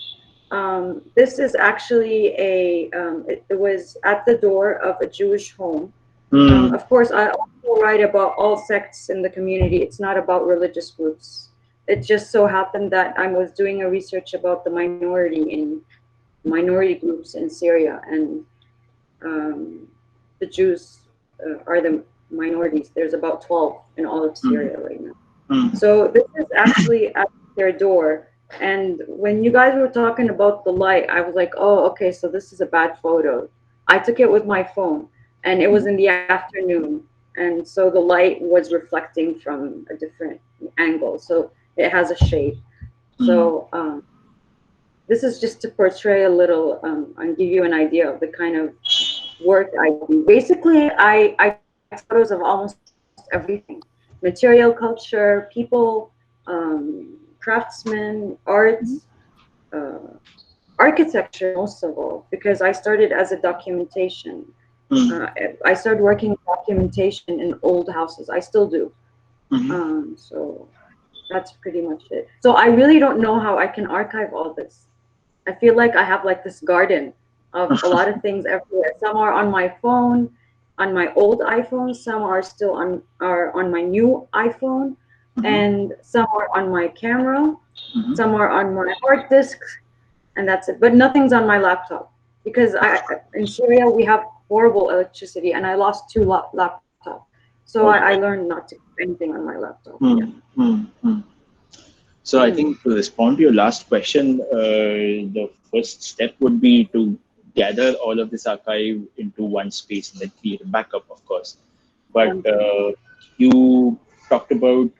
this is actually it was at the door of a Jewish home. Of course, I also write about all sects in the community. It's not about religious groups. It just so happened that I was doing a research about the minority groups in Syria, and the Jews are the minorities. There's about 12 in all of Syria right now. So this is actually at their door. And when you guys were talking about the light, I was like, oh, okay, so this is a bad photo. I took it with my phone, and it was in the afternoon. And so the light was reflecting from a different angle. So it has a shade. So this is just to portray a little and give you an idea of the kind of work I do. Basically, I take photos of almost everything. Material culture, people, craftsmen, art, architecture most of all, because I started as a documentation. I started working documentation in old houses. I still do. So that's pretty much it. So I really don't know how I can archive all this. I feel like I have like this garden of a lot of things everywhere. Some are on my phone, on my old iPhone. Some are still on my new iPhone, and some are on my camera. Some are on my hard disk, and that's it. But nothing's on my laptop because in Syria we have horrible electricity, and I lost 2 laptops. So I learned not to keep anything on my laptop. So I think to respond to your last question, the first step would be to gather all of this archive into one space and then create a backup, of course. But you talked about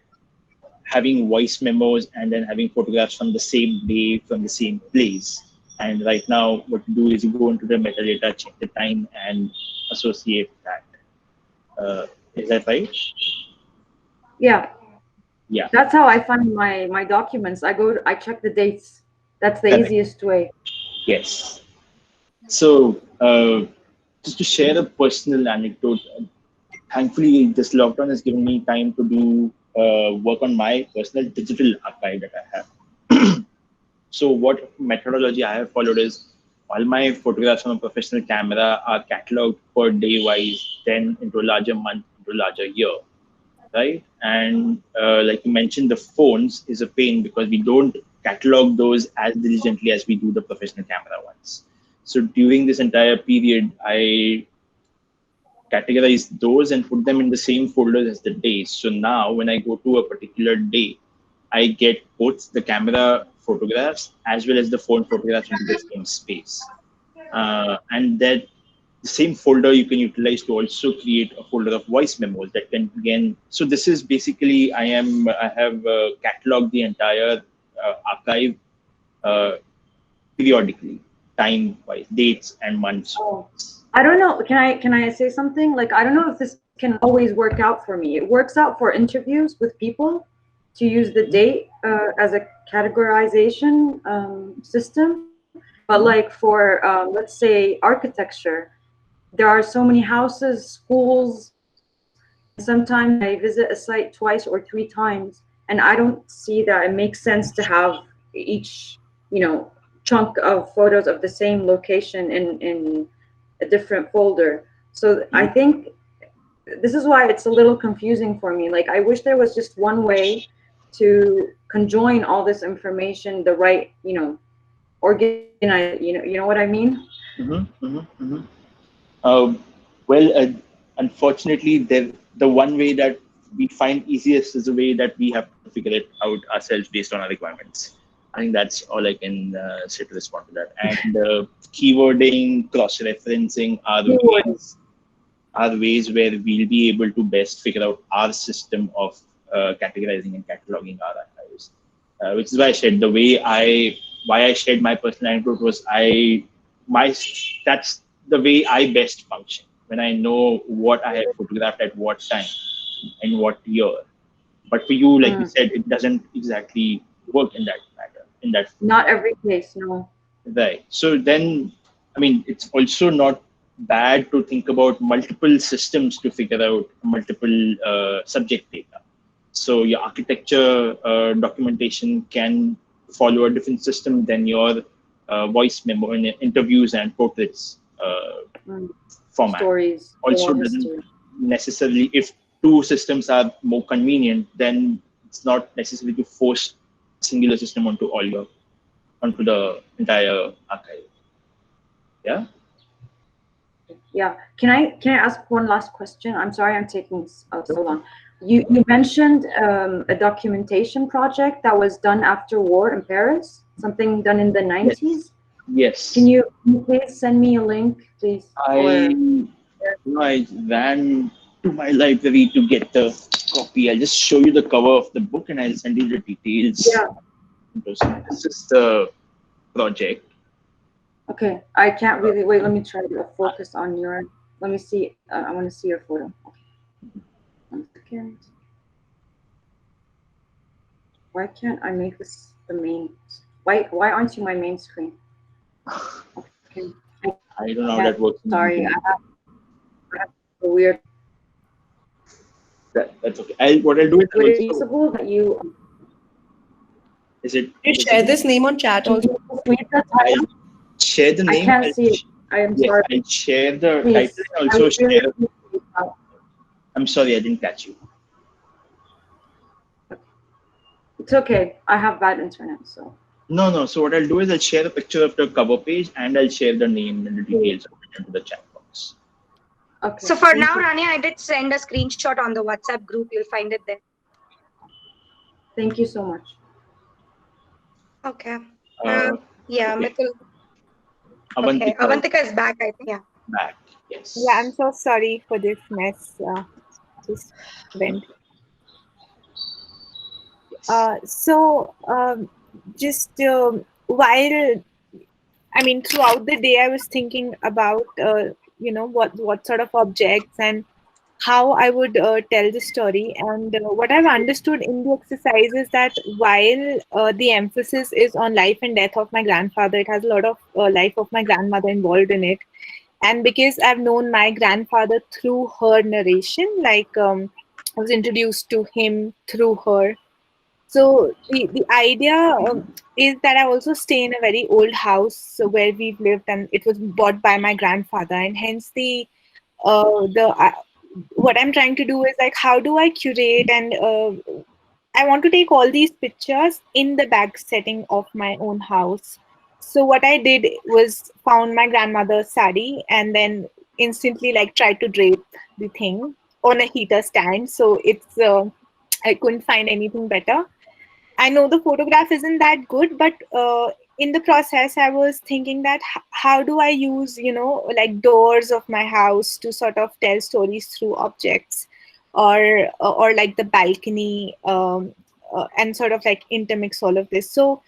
having voice memos and then having photographs from the same day, from the same place. And right now, what you do is you go into the metadata, check the time, and associate that. Is that right? Yeah. Yeah. That's how I find my documents. I check the dates. That's the easiest way. Yes. So just to share a personal anecdote, thankfully this lockdown has given me time to do work on my personal digital archive that I have. So what methodology I have followed is all my photographs on a professional camera are cataloged per day wise, then into a larger month, into a larger year, right? And like you mentioned, the phones is a pain because we don't catalog those as diligently as we do the professional camera ones. So during this entire period, I categorize those and put them in the same folders as the days. So now when I go to a particular day, I get both the camera photographs as well as the phone photographs into the same space. And that the same folder you can utilize to also create a folder of voice memos that can again. So this is basically I have cataloged the entire archive periodically, time wise, dates and months. Oh. I don't know. Can I say something? Like, I don't know if this can always work out for me. It works out for interviews with people to use the date as a categorization system. But like for, let's say, architecture, there are so many houses, schools. Sometimes I visit a site twice or 3 times, and I don't see that it makes sense to have each, chunk of photos of the same location in a different folder. So I think this is why it's a little confusing for me. Like, I wish there was just one way to conjoin all this information, the right, organize, you know what I mean? Unfortunately, the one way that we find easiest is the way that we have to figure it out ourselves based on our requirements. I think that's all I can say to respond to that. And keywording, cross-referencing are ways where we'll be able to best figure out our system of categorizing and cataloging our archives. Which is why I said why I shared my personal anecdote was that's the way I best function when I know what I have photographed at what time and what year. But for you, like you said, it doesn't exactly work in that matter. Not every case, no. Right. So then, I mean, it's also not bad to think about multiple systems to figure out multiple subject data. So your architecture documentation can follow a different system than your voice memo in interviews and portraits format. Stories. Also doesn't necessarily, if 2 systems are more convenient, then it's not necessary to force a singular system onto the entire archive. Yeah. Yeah. Can I ask one last question? I'm sorry I'm taking so long. You mentioned a documentation project that was done after war in Paris, something done in the 90s? Yes. Can you please send me a link, please? I ran to my library to get the copy. I'll just show you the cover of the book and I'll send you the details. Yeah. This is the project. Okay, I can't really wait. Let me try to focus on your. Let me see. I want to see your photo. Okay. 1 second. Why can't I make this the main? Why aren't you my main screen? Okay. I don't know how that works. Sorry, I have a weird. That's okay. What I'll do is Would it be possible that you? Is it? You share this name on chat also. I'll share the name. I can't see it. I am sorry. I'll share the Please. title and also share. I'm sorry, I didn't catch you. It's okay. I have bad internet, so. No. So what I'll do is I'll share a picture of the cover page and I'll share the name and the details into the chat box. Okay. So for now, Rania, I did send a screenshot on the WhatsApp group. You'll find it there. Thank you so much. Okay. Yeah, Mitul. Avantika. Okay, Avantika is back, I think. Yeah. Back. Yes. Yeah, I'm so sorry for this mess. Just went. While, I mean, throughout the day, I was thinking about, what sort of objects and how I would tell the story. And what I've understood in the exercise is that while the emphasis is on life and death of my grandfather, it has a lot of life of my grandmother involved in it. And because I've known my grandfather through her narration, like was introduced to him through her. So the idea is that I also stay in a very old house where we've lived, and it was bought by my grandfather, and hence what I'm trying to do is like, how do I curate, and I want to take all these pictures in the back setting of my own house. So what I did was found my grandmother's sari and then instantly like tried to drape the thing on a heater stand. So it's I couldn't find anything better. I know the photograph isn't that good, but in the process, I was thinking that how do I use, like doors of my house to sort of tell stories through objects, or like the balcony, and sort of like intermix all of this. So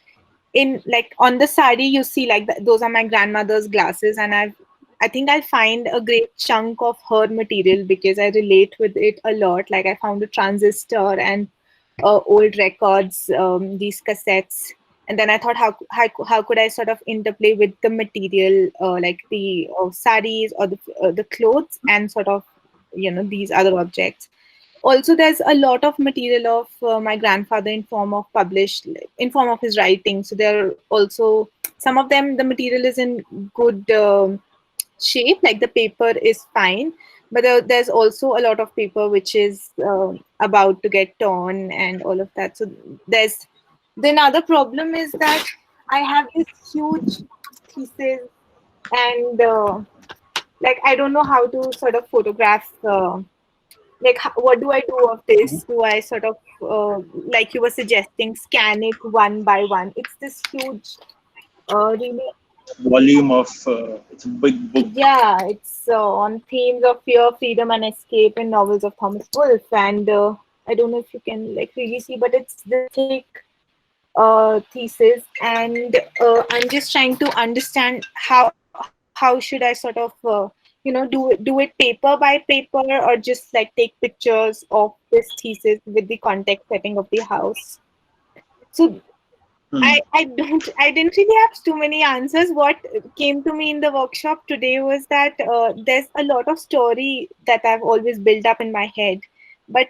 in like on the sari, you see like those are my grandmother's glasses, and I think I'll find a great chunk of her material because I relate with it a lot. Like I found a transistor and old records, these cassettes, and then I thought how could I sort of interplay with the material, like the saris or the clothes, and sort of these other objects. Also, there's a lot of material of my grandfather in form of his writing. So there are also some of them. The material is in good shape, like the paper is fine, but there's also a lot of paper which is about to get torn and all of that. So there's the another problem is that I have this huge thesis, and like I don't know how to sort of photograph. Like what do I do of this? Do I sort of like you were suggesting, scan it one by one? It's this huge, really volume of it's a big book. Yeah, it's on themes of fear, freedom, and escape in novels of Thomas Wolfe. And I don't know if you can like really see, but it's the thick thesis, and I'm just trying to understand how should I sort of do it paper by paper, or just like take pictures of this thesis with the context setting of the house. So I didn't really have too many answers. What came to me in the workshop today was that there's a lot of story that I've always built up in my head, but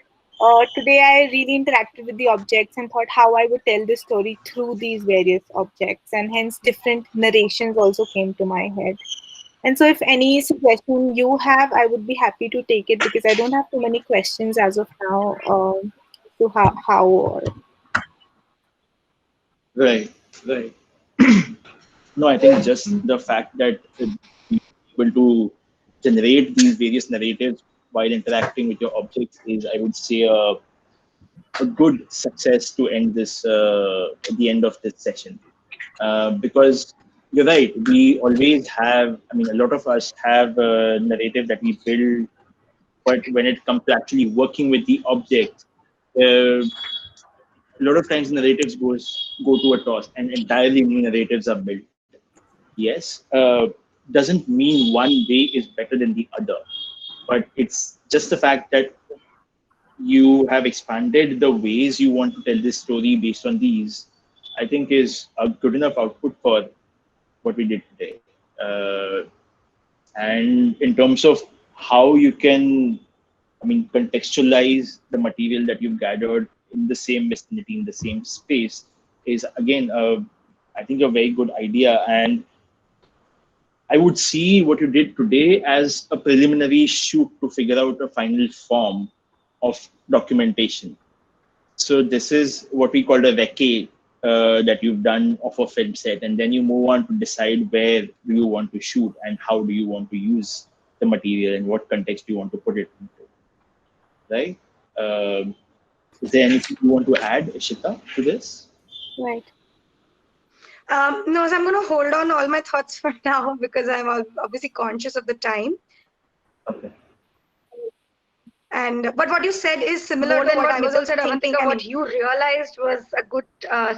today I really interacted with the objects and thought how I would tell the story through these various objects, and hence different narrations also came to my head. And so if any suggestion you have, I would be happy to take it because I don't have too many questions as of now to how or Right. No, I think just the fact that being able to generate these various narratives while interacting with your objects is, I would say, a good success to end this at the end of this session. Because you're right, we always have, I mean, a lot of us have a narrative that we build, but when it comes to actually working with the object, a lot of times narratives go to a toss and entirely new narratives are built. Yes, doesn't mean one way is better than the other, but it's just the fact that you have expanded the ways you want to tell this story based on these, I think is a good enough output for what we did today. And in terms of how you can, I mean, contextualize the material that you've gathered in the same vicinity, in the same space, is again, I think, a very good idea. And I would see what you did today as a preliminary shoot to figure out a final form of documentation. So this is what we call a recce that you've done of a film set, and then you move on to decide where do you want to shoot and how do you want to use the material and what context you want to put it into. Right? Is there anything you want to add, Ishita, to this? Right. No, so I'm going to hold on all my thoughts for now because I'm obviously conscious of the time. Okay. But what you said is similar to what I was also thinking. What you realized was a good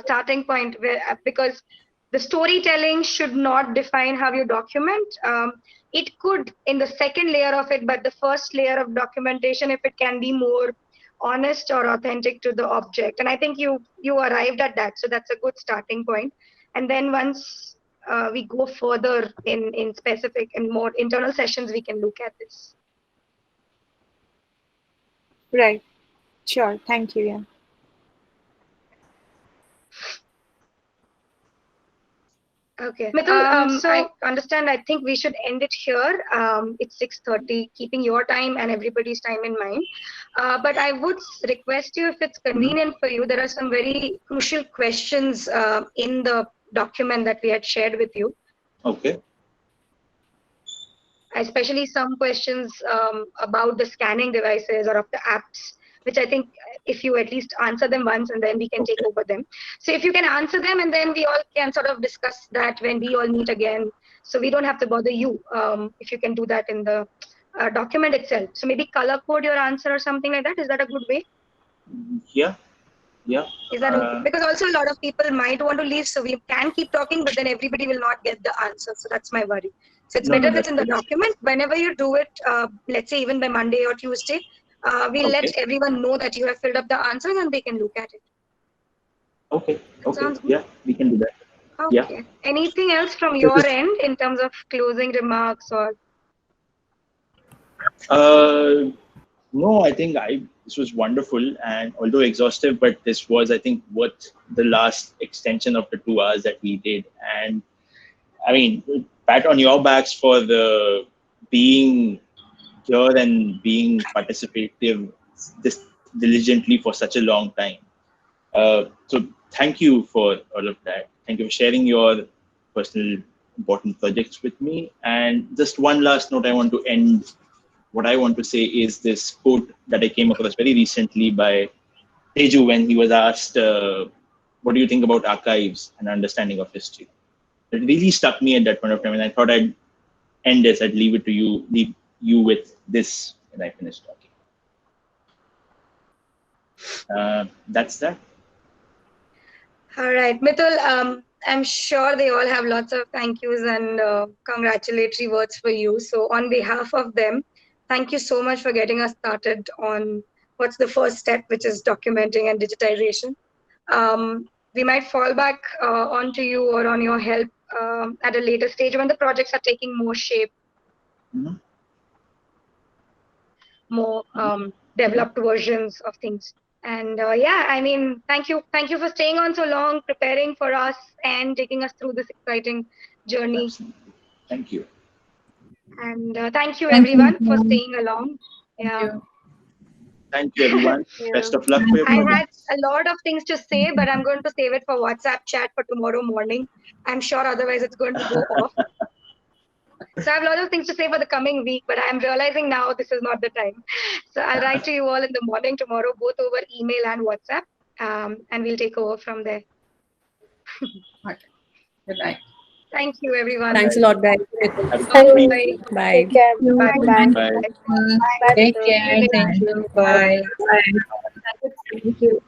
starting point, because the storytelling should not define how you document. It could in the second layer of it, but the first layer of documentation, if it can be more honest or authentic to the object. And I think you arrived at that. So that's a good starting point. And then once we go further in specific and more internal sessions, we can look at this. Right. Sure. Thank you. Yeah. Okay. Mitul, so I understand. I think we should end it here. It's 6:30, keeping your time and everybody's time in mind. But I would request you, if it's convenient for you, there are some very crucial questions in the document that we had shared with you. Okay. Especially some questions about the scanning devices or of the apps, which I think if you at least answer them once and then we can take over them. So if you can answer them and then we all can sort of discuss that when we all meet again. So we don't have to bother you if you can do that in the document itself. So maybe color code your answer or something like that. Is that a good way? Yeah. Yeah. Is that okay? Because also a lot of people might want to leave, so we can keep talking, but then everybody will not get the answer. So that's my worry. So it's better if it's in the document. Whenever you do it, let's say even by Monday or Tuesday, we'll let everyone know that you have filled up the answers and they can look at it. Okay. Okay. Yeah, we can do that. Okay. Yeah. Anything else from your end in terms of closing remarks or? No, I think this was wonderful, and although exhaustive, but this was, I think, worth the last extension of the 2 hours that we did. And I mean, pat on your backs for the being here and being participative this diligently for such a long time. So thank you for all of that. Thank you for sharing your personal important projects with me. And just one last note I want to end. What I want to say is this quote that I came across very recently by Teju when he was asked, what do you think about archives and understanding of history? It really struck me at that point of time, and I thought I'd end this, I'd leave you with this when I finish talking. That's that. All right, Mitul, I'm sure they all have lots of thank yous and congratulatory words for you. So on behalf of them, thank you so much for getting us started on what's the first step, which is documenting and digitization. We might fall back onto you or on your help at a later stage when the projects are taking more shape, more developed versions of things. And yeah, I mean, thank you for staying on so long, preparing for us and taking us through this exciting journey. Absolutely. Thank you. And thank you everyone for staying along. Thank you everyone. Best of luck for your I projects. had a lot of things to say, but I'm going to save it for WhatsApp chat for tomorrow morning. I'm sure otherwise it's going to go off. So I have a lot of things to say for the coming week, but I'm realizing now this is not the time. So I'll write to you all in the morning tomorrow, both over email and WhatsApp, and we'll take over from there. Okay. Good night. Thank you, everyone. Thanks a lot, guys. Bye. Bye. Take care. Bye. Bye. Bye. Bye. Take care. Thank you. Bye. Thank you.